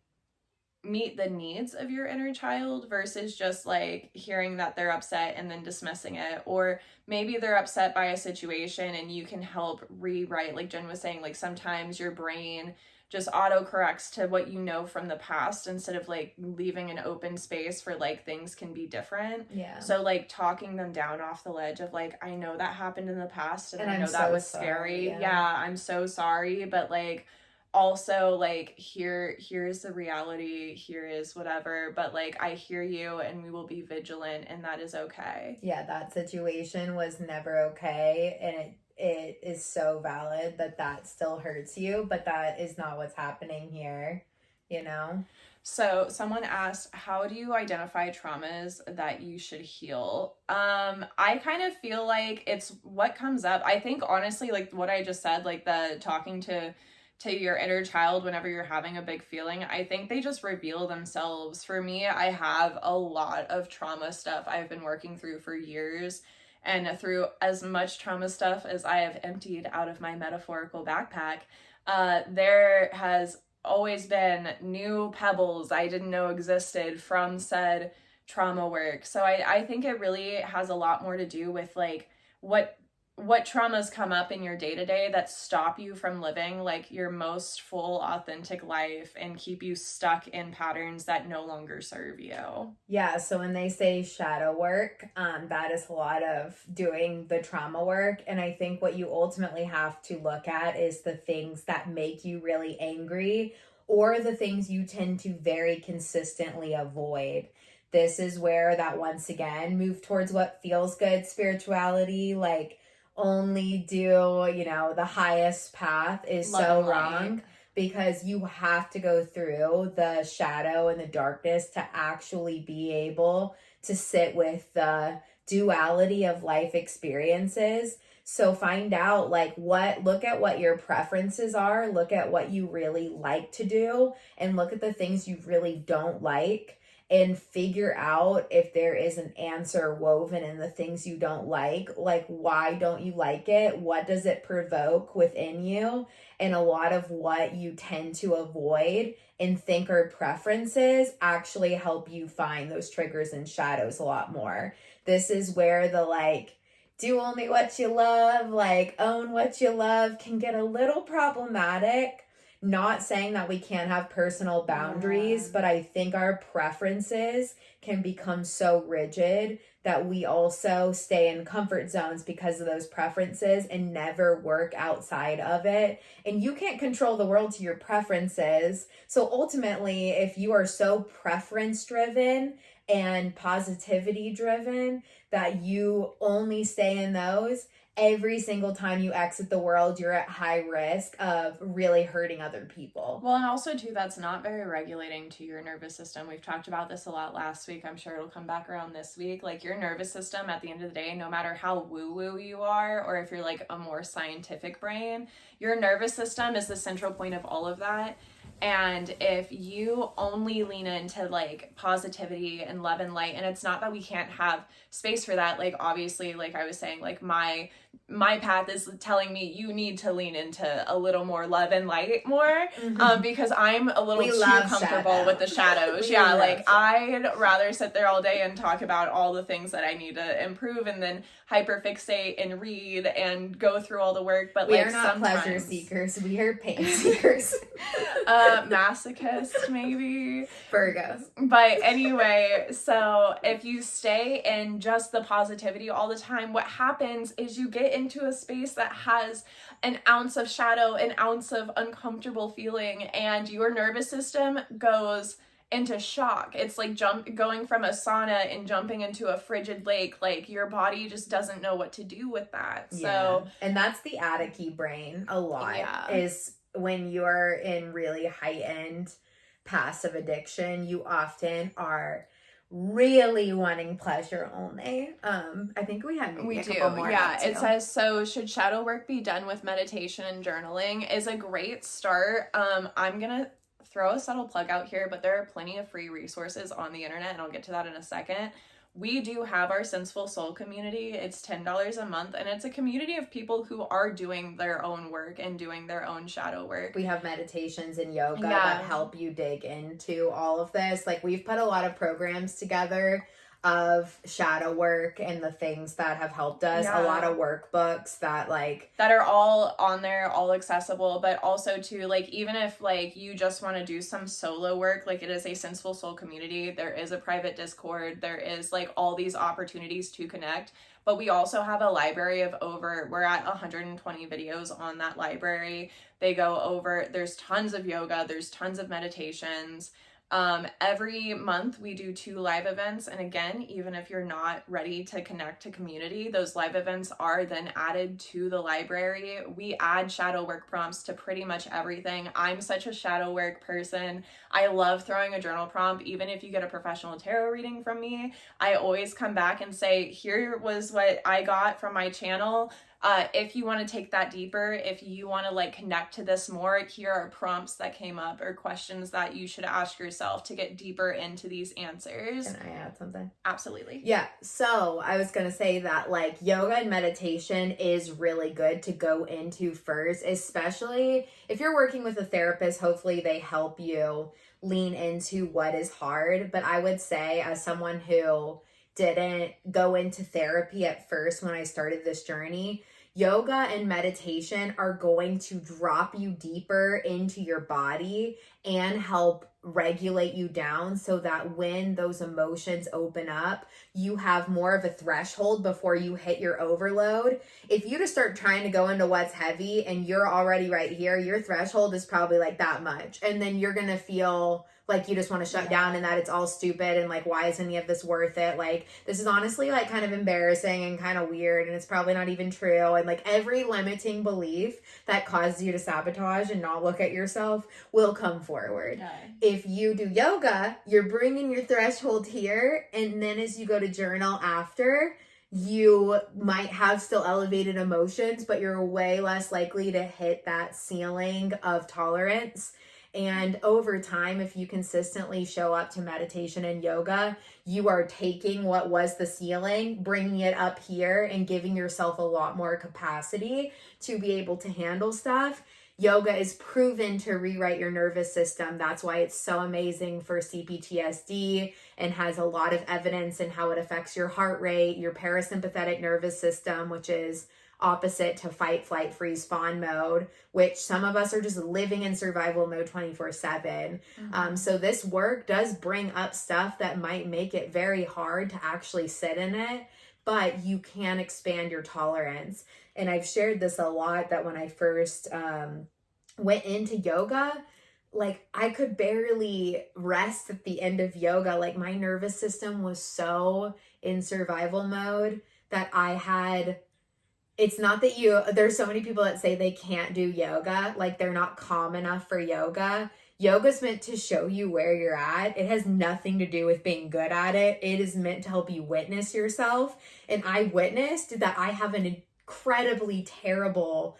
meet the needs of your inner child versus just like hearing that they're upset and then dismissing it. Or maybe they're upset by a situation and you can help rewrite, like Jen was saying, like sometimes your brain just auto corrects to what you know from the past instead of like leaving an open space for like things can be different. Yeah. So like talking them down off the ledge of like, I know that happened in the past and I I'm know that so was sorry. scary. Yeah. Yeah, I'm so sorry, but like also like, here's the reality, here is whatever, but like, I hear you and we will be vigilant and that is okay. Yeah, that situation was never okay, and it is so valid that that still hurts you, but that is not what's happening here, you know? So someone asked, how do you identify traumas that you should heal? I kind of feel like it's what comes up. I think honestly, like what I just said, like the talking to your inner child whenever you're having a big feeling, I think they just reveal themselves. For me, I have a lot of trauma stuff I've been working through for years. And through as much trauma stuff as I have emptied out of my metaphorical backpack, there has always been new pebbles I didn't know existed from said trauma work. So I think it really has a lot more to do with like what traumas come up in your day-to-day that stop you from living like your most full authentic life and keep you stuck in patterns that no longer serve you. Yeah, so when they say shadow work, that is a lot of doing the trauma work. And I think what you ultimately have to look at is the things that make you really angry, or the things you tend to very consistently avoid. This is where that, once again, move towards what feels good spirituality, like only do, the highest path, is Love so and light. wrong, because you have to go through the shadow and the darkness to actually be able to sit with the duality of life experiences. So find out look at what your preferences are, look at what you really like to do, and look at the things you really don't like, and figure out if there is an answer woven in the things you don't like. Like, why don't you like it? What does it provoke within you? And a lot of what you tend to avoid and think are preferences actually help you find those triggers and shadows a lot more. This is where the like, do only what you love, like own what you love can get a little problematic. Not saying that we can't have personal boundaries, but I think our preferences can become so rigid that we also stay in comfort zones because of those preferences and never work outside of it. And you can't control the world to your preferences. So ultimately, if you are so preference driven and positivity driven that you only stay in those, every single time you exit the world, you're at high risk of really hurting other people. Well, and also, too, that's not very regulating to your nervous system. We've talked about this a lot last week. I'm sure it'll come back around this week. Like, your nervous system, at the end of the day, no matter how woo-woo you are, or if you're like a more scientific brain, your nervous system is the central point of all of that. And if you only lean into like positivity and love and light, and it's not that we can't have space for that, like obviously, like I was saying, like my path is telling me you need to lean into a little more love and light more, because I'm a little too comfortable with the shadows. Yeah, like I'd rather sit there all day and talk about all the things that I need to improve and then hyperfixate and read and go through all the work. But we are not pleasure seekers, we are pain seekers. Masochist, maybe. Virgos. But anyway, so if you stay in just the positivity all the time, what happens is you get into a space that has an ounce of shadow, an ounce of uncomfortable feeling, and your nervous system goes into shock. It's like going from a sauna and jumping into a frigid lake. Like your body just doesn't know what to do with that. So, and that's the Attica brain a lot, is when you're in really heightened passive addiction, you often are really wanting pleasure only. I think we have maybe a couple more. Yeah, it says, so should shadow work be done with meditation and journaling? Is a great start. I'm gonna throw a subtle plug out here, but there are plenty of free resources on the internet, and I'll get to that in a second. We do have our Senseful Soul community. It's $10 a month, and it's a community of people who are doing their own work and doing their own shadow work. We have meditations and yoga that help you dig into all of this. Like, we've put a lot of programs together of shadow work and the things that have helped us. A lot of workbooks that are all on there, all accessible, but also too, like, even if like you just want to do some solo work, like it is a Senseful Soul community, there is a private Discord, there is like all these opportunities to connect. But we also have a library of we're at 120 videos on that library. They go over, there's tons of yoga, there's tons of meditations. Every month we do 2 live events, and again, even if you're not ready to connect to community, those live events are then added to the library. We add shadow work prompts to pretty much everything. I'm such a shadow work person. I love throwing a journal prompt. Even if you get a professional tarot reading from me, I always come back and say, here was what I got from my channel. If you want to take that deeper, if you want to like connect to this more, here are prompts that came up or questions that you should ask yourself to get deeper into these answers. Can I add something? Absolutely. Yeah. So I was going to say that like yoga and meditation is really good to go into first, especially if you're working with a therapist. Hopefully they help you lean into what is hard. But I would say, as someone who didn't go into therapy at first when I started this journey, yoga and meditation are going to drop you deeper into your body and help regulate you down so that when those emotions open up, you have more of a threshold before you hit your overload. If you just start trying to go into what's heavy and you're already right here, your threshold is probably like that much. And then you're going to feel like you just want to shut down and that it's all stupid and like, why is any of this worth it? Like, this is honestly like kind of embarrassing and kind of weird and it's probably not even true. And like every limiting belief that causes you to sabotage and not look at yourself will come forward. Yeah. If you do yoga, you're bringing your threshold here, and then as you go to journal after, you might have still elevated emotions, but you're way less likely to hit that ceiling of tolerance. And over time, if you consistently show up to meditation and yoga, you are taking what was the ceiling, bringing it up here, and giving yourself a lot more capacity to be able to handle stuff. Yoga is proven to rewrite your nervous system. That's why it's so amazing for CPTSD and has a lot of evidence in how it affects your heart rate, your parasympathetic nervous system, which is opposite to fight, flight, freeze, fawn mode, which some of us are just living in survival mode 24/7. So this work does bring up stuff that might make it very hard to actually sit in it, but you can expand your tolerance. And I've shared this a lot, that when I first went into yoga, like I could barely rest at the end of yoga. Like my nervous system was so in survival mode that I had, it's not that there's so many people that say they can't do yoga, like they're not calm enough for yoga. Yoga's meant to show you where you're at. It has nothing to do with being good at it. It is meant to help you witness yourself. And I witnessed that I have an incredibly terrible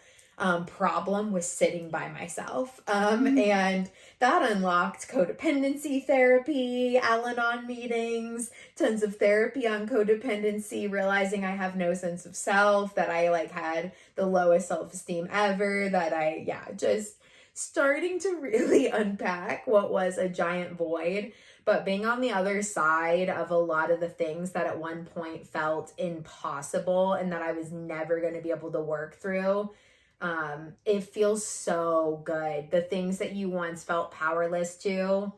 problem with sitting by myself. And that unlocked codependency therapy, Al-Anon meetings, tons of therapy on codependency, realizing I have no sense of self, that I like had the lowest self-esteem ever, that just starting to really unpack what was a giant void. But being on the other side of a lot of the things that at one point felt impossible and that I was never going to be able to work through, it feels so good. The things that you once felt powerless to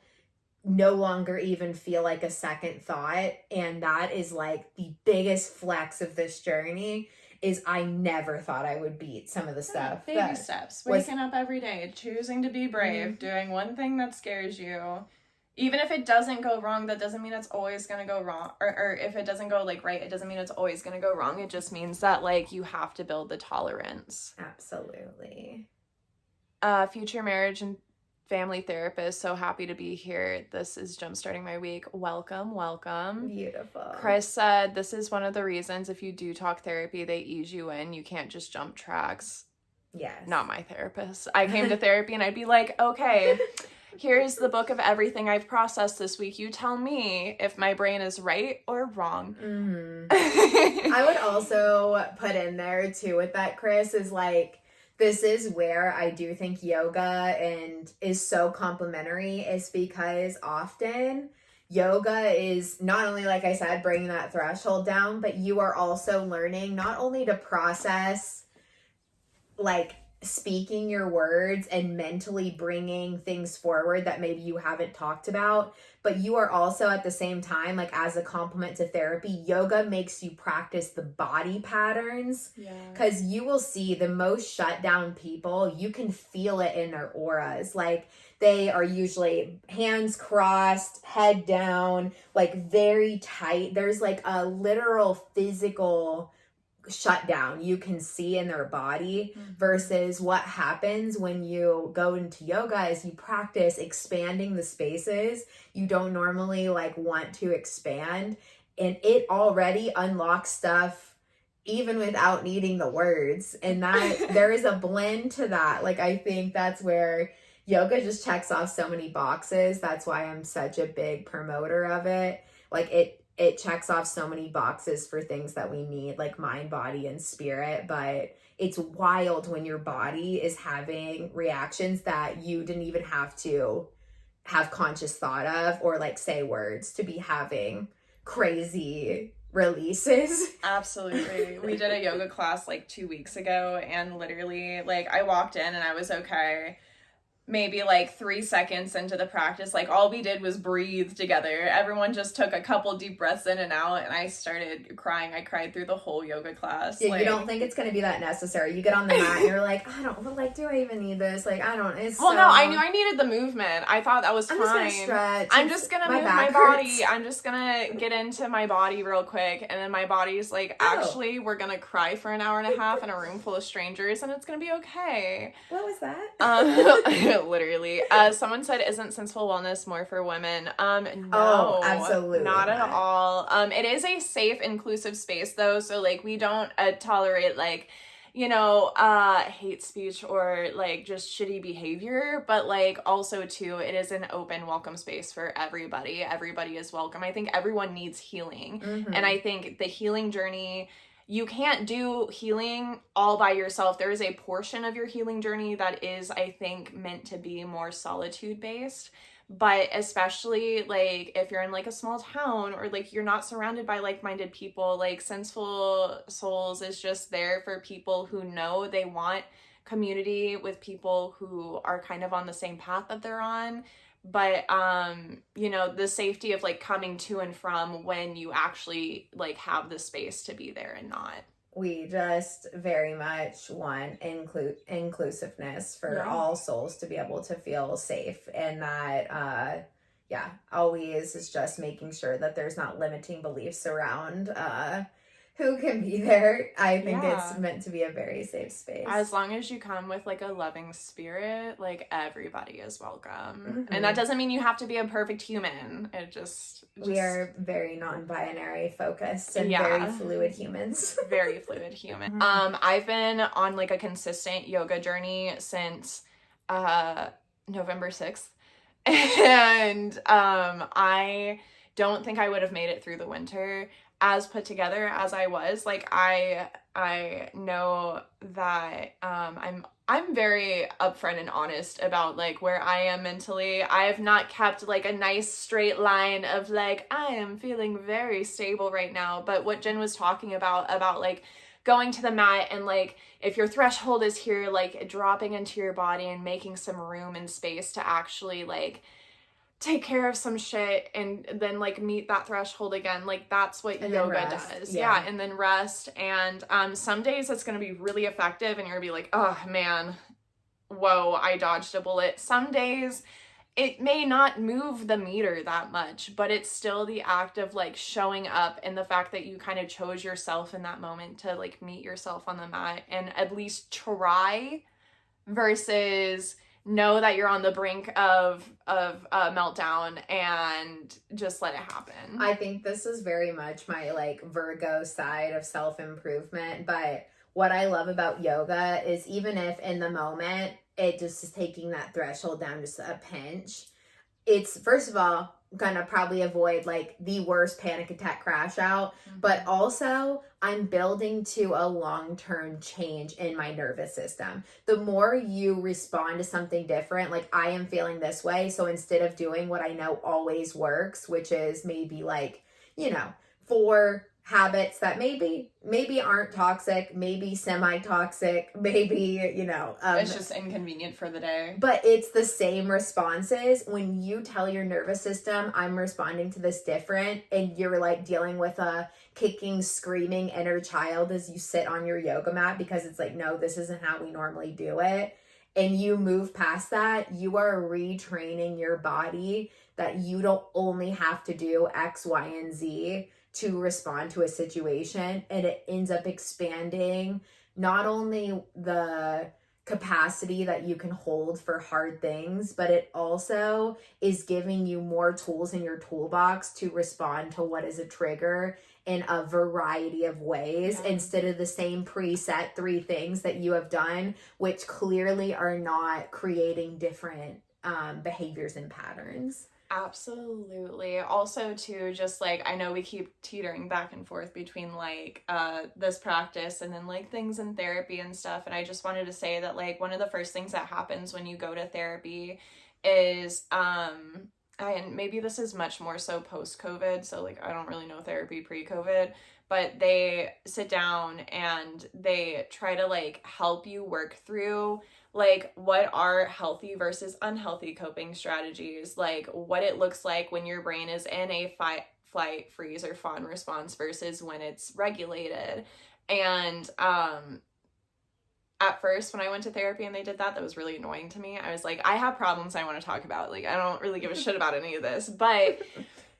no longer even feel like a second thought. And that is like the biggest flex of this journey, is I never thought I would beat some of the stuff. Baby steps. Waking up every day, choosing to be brave, doing one thing that scares you. Even if it doesn't go wrong, that doesn't mean it's always going to go wrong. Or if it doesn't go like right, it doesn't mean it's always going to go wrong. It just means that like you have to build the tolerance. Absolutely. Future marriage and family therapist, so happy to be here. This is Jumpstarting My Week. Welcome. Beautiful. Chris said this is one of the reasons if you do talk therapy, they ease you in. You can't just jump tracks. Yes. Not my therapist. I came to therapy and I'd be like, okay, here's the book of everything I've processed this week. You tell me if my brain is right or wrong. I would also put in there too with that, Chris, is like, this is where I do think yoga and is so complementary, is because often yoga is not only, like I said, bringing that threshold down, but you are also learning not only to process like speaking your words and mentally bringing things forward that maybe you haven't talked about, but you are also at the same time, like as a complement to therapy, yoga makes you practice the body patterns. Because you will see the most shut down people, you can feel it in their auras. Like they are usually hands crossed, head down, like very tight. There's like a literal physical shutdown you can see in their body, versus what happens when you go into yoga is you practice expanding the spaces you don't normally like want to expand, and it already unlocks stuff even without needing the words. And that there is a blend to that. Like I think that's where yoga just checks off so many boxes. That's why I'm such a big promoter of it. Like it checks off so many boxes for things that we need, like mind, body, and spirit. But it's wild when your body is having reactions that you didn't even have to have conscious thought of or like say words to be having crazy releases. Absolutely. We did a yoga class like 2 weeks ago, and literally like I walked in and I was okay. Maybe like 3 seconds into the practice, like all we did was breathe together. Everyone just took a couple deep breaths in and out, and I started crying. I cried through the whole yoga class. Yeah, like, you don't think it's gonna be that necessary. You get on the mat and you're like, I don't, but like, do I even need this? Like, I don't. It's well, no, I knew I needed the movement. I thought that was fine. Just gonna stretch. I'm just gonna move my body. I'm just gonna get into my body real quick, and then my body's like, actually, we're gonna cry for an hour and a half in a room full of strangers, and it's gonna be okay. What was that? Literally. Someone said, isn't sensual wellness more for women? No. Oh, absolutely not at all. It is a safe, inclusive space though. So like we don't tolerate like hate speech or like just shitty behavior, but like also too, it is an open, welcome space for everybody. Everybody is welcome. I think everyone needs healing. And I think the healing journey, you can't do healing all by yourself. There is a portion of your healing journey that is, I think, meant to be more solitude based. But especially like if you're in like a small town or like you're not surrounded by like-minded people, like Senseful Souls is just there for people who know they want community with people who are kind of on the same path that they're on. But the safety of like coming to and from when you actually like have the space to be there and not. We just very much want inclusiveness for all souls to be able to feel safe, and that always is just making sure that there's not limiting beliefs around who can be there. I think it's meant to be a very safe space. As long as you come with like a loving spirit, like everybody is welcome. And that doesn't mean you have to be a perfect human. It just we are very non-binary focused and very fluid humans. Very fluid human. I've been on like a consistent yoga journey since November 6th. And I don't think I would have made it through the winter as put together as I was. Like I know that I'm very upfront and honest about like where I am mentally. I have not kept like a nice straight line of like I am feeling very stable right now. But what Jen was talking about like going to the mat and like if your threshold is here, like dropping into your body and making some room and space to actually like take care of some shit and then like meet that threshold again. Like that's what yoga does. Yeah. And then rest. And some days it's going to be really effective and you're gonna be like, oh man, whoa, I dodged a bullet. Some days it may not move the meter that much, but it's still the act of like showing up and the fact that you kind of chose yourself in that moment to like meet yourself on the mat and at least try versus know that you're on the brink of a meltdown and just let it happen. I think this is very much my like Virgo side of self-improvement, but what I love about yoga is even if in the moment it just is taking that threshold down just a pinch, it's first of all gonna probably avoid like the worst panic attack crash out, but also I'm building to a long-term change in my nervous system. The more you respond to something different, like I am feeling this way, so instead of doing what I know always works, which is maybe like 4 habits that maybe aren't toxic, maybe semi-toxic, maybe it's just inconvenient for the day, but it's the same responses. When you tell your nervous system I'm responding to this different, and you're like dealing with a kicking, screaming inner child as you sit on your yoga mat because it's like, no, this isn't how we normally do it, and you move past that, you are retraining your body that you don't only have to do X, Y, and Z to respond to a situation, and it ends up expanding not only the capacity that you can hold for hard things, but it also is giving you more tools in your toolbox to respond to what is a trigger in a variety of ways instead of the same preset 3 things that you have done, which clearly are not creating different behaviors and patterns. Absolutely. Also too, just like I know we keep teetering back and forth between like this practice and then like things in therapy and stuff, and I just wanted to say that like one of the first things that happens when you go to therapy is and maybe this is much more so post-COVID, so like I don't really know therapy pre-COVID, but they sit down and they try to like help you work through like what are healthy versus unhealthy coping strategies, like what it looks like when your brain is in a fight, flight, freeze, or fawn response versus when it's regulated. And at first when I went to therapy and they did that was really annoying to me. I was like, I have problems I want to talk about. Like I don't really give a shit about any of this, but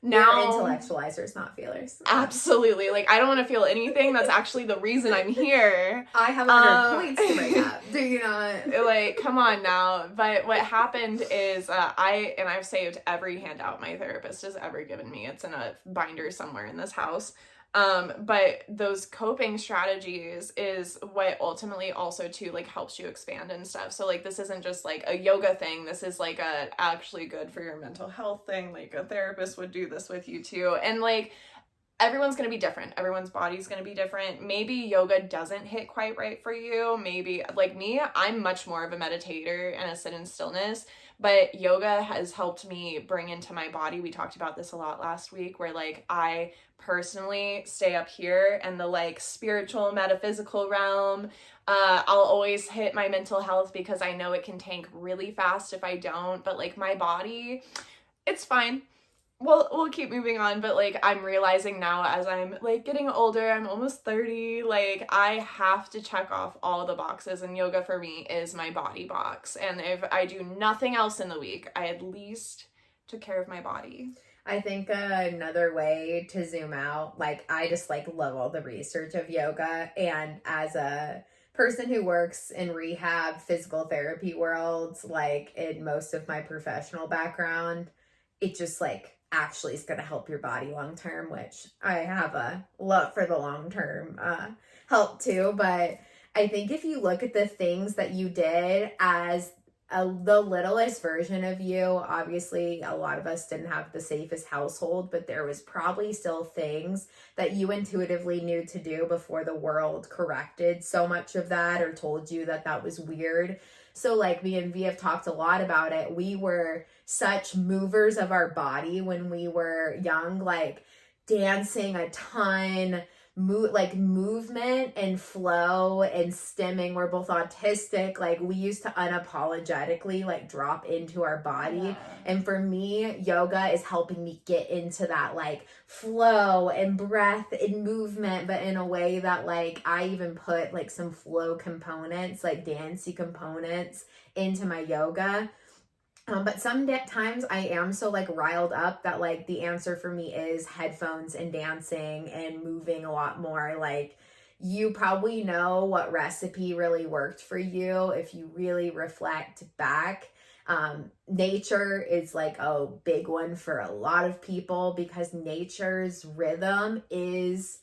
now we're intellectualizers, not feelers. Absolutely. Like I don't want to feel anything. That's actually the reason I'm here. I have 100 points to bring up. Do you not? Like, come on now. But what happened is I've saved every handout my therapist has ever given me. It's in a binder somewhere in this house. But those coping strategies is what ultimately also too like helps you expand and stuff. So like this isn't just like a yoga thing. This is like a actually good for your mental health thing. Like a therapist would do this with you too. And like everyone's going to be different. Everyone's body's going to be different. Maybe yoga doesn't hit quite right for you. Maybe like me, I'm much more of a meditator and a sit in stillness, but yoga has helped me bring into my body. We talked about this a lot last week where like I personally stay up here in the like spiritual metaphysical realm. I'll always hit my mental health because I know it can tank really fast if I don't, but like my body, it's fine. We'll keep moving on, but like I'm realizing now as I'm like getting older, I'm almost 30, like I have to check off all the boxes, and yoga for me is my body box. And if I do nothing else in the week, I at least took care of my body. I think another way to zoom out, like I just like love all the research of yoga, and as a person who works in rehab physical therapy worlds, like in most of my professional background, it just like actually is going to help your body long term, which I have a love for the long term help too. But I think if you look at the things that you did as the littlest version of you, obviously a lot of us didn't have the safest household, but there was probably still things that you intuitively knew to do before the world corrected so much of that or told you that that was weird. So like me and V have talked a lot about it. We were such movers of our body when we were young, like dancing a ton, movement and flow and stimming. We're both autistic. Like we used to unapologetically like drop into our body. Yeah. And for me, yoga is helping me get into that like flow and breath and movement, but in a way that like I even put like some flow components, like dancey components into my yoga. But some times I am so like riled up that like the answer for me is headphones and dancing and moving a lot more. Like you probably know what recipe really worked for you if you really reflect back. Nature is like a big one for a lot of people because nature's rhythm is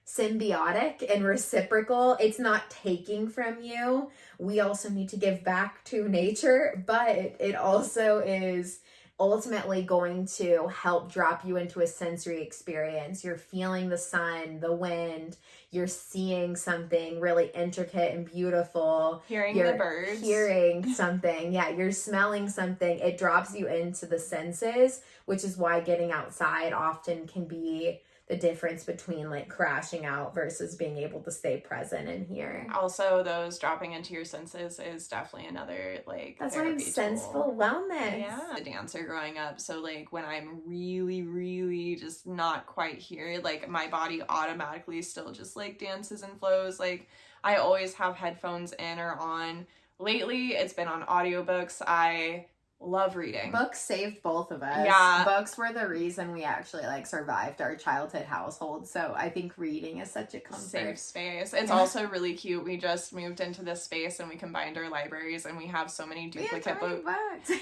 symbiotic and reciprocal. It's not taking from you. We also need to give back to nature, but it also is ultimately going to help drop you into a sensory experience. You're feeling the sun, the wind, you're seeing something really intricate and beautiful. You're the birds. Hearing something. Yeah, you're smelling something. It drops you into the senses, which is why getting outside often can be the difference between like crashing out versus being able to stay present in here. Also, those dropping into your senses is definitely another like that's why I'm senseful wellness. Yeah, a dancer growing up, so like when I'm really just not quite here, like my body automatically still just like dances and flows. Like I always have headphones in or on. Lately, it's been on audiobooks. I love reading. Books saved both of us. Yeah. Books were the reason we actually like survived our childhood household. So I think reading is such a comfort. Safe space. It's also really cute. We just moved into this space and we combined our libraries and we have so many duplicate books.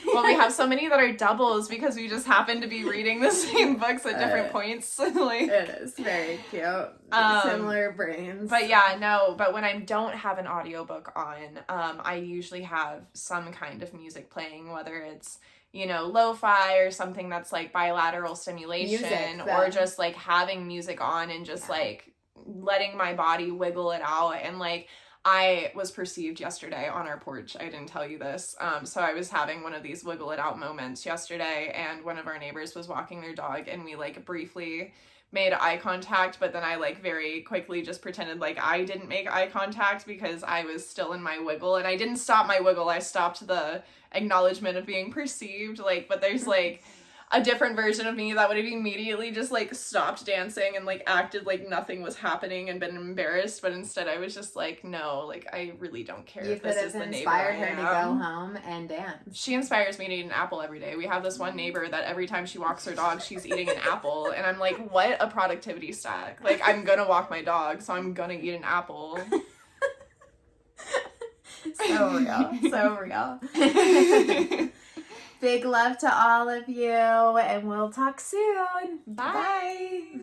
Well, we have so many that are doubles because we just happen to be reading the same books at different points. Like it is very cute. Similar brains. But yeah, no, but when I don't have an audiobook on, I usually have some kind of music playing, whether it's, you know, lo-fi or something that's like bilateral stimulation or just like having music on and just like letting my body wiggle it out. And like I was perceived yesterday on our porch. I didn't tell you this. So I was having one of these wiggle it out moments yesterday, and one of our neighbors was walking their dog and we like briefly made eye contact, but then I like very quickly just pretended like I didn't make eye contact because I was still in my wiggle, and I didn't stop my wiggle. I stopped the acknowledgement of being perceived. Like, but there's like a different version of me that would have immediately just like stopped dancing and like acted like nothing was happening and been embarrassed, but instead I was just like, no, like I really don't care if this is the neighbor I am. You could have inspired her to go home and dance. She inspires me to eat an apple every day. We have this one neighbor that every time she walks her dog, she's eating an apple, and I'm like, what a productivity stack. Like, I'm gonna walk my dog, so I'm gonna eat an apple. So real. So real. Big love to all of you, and we'll talk soon. Bye.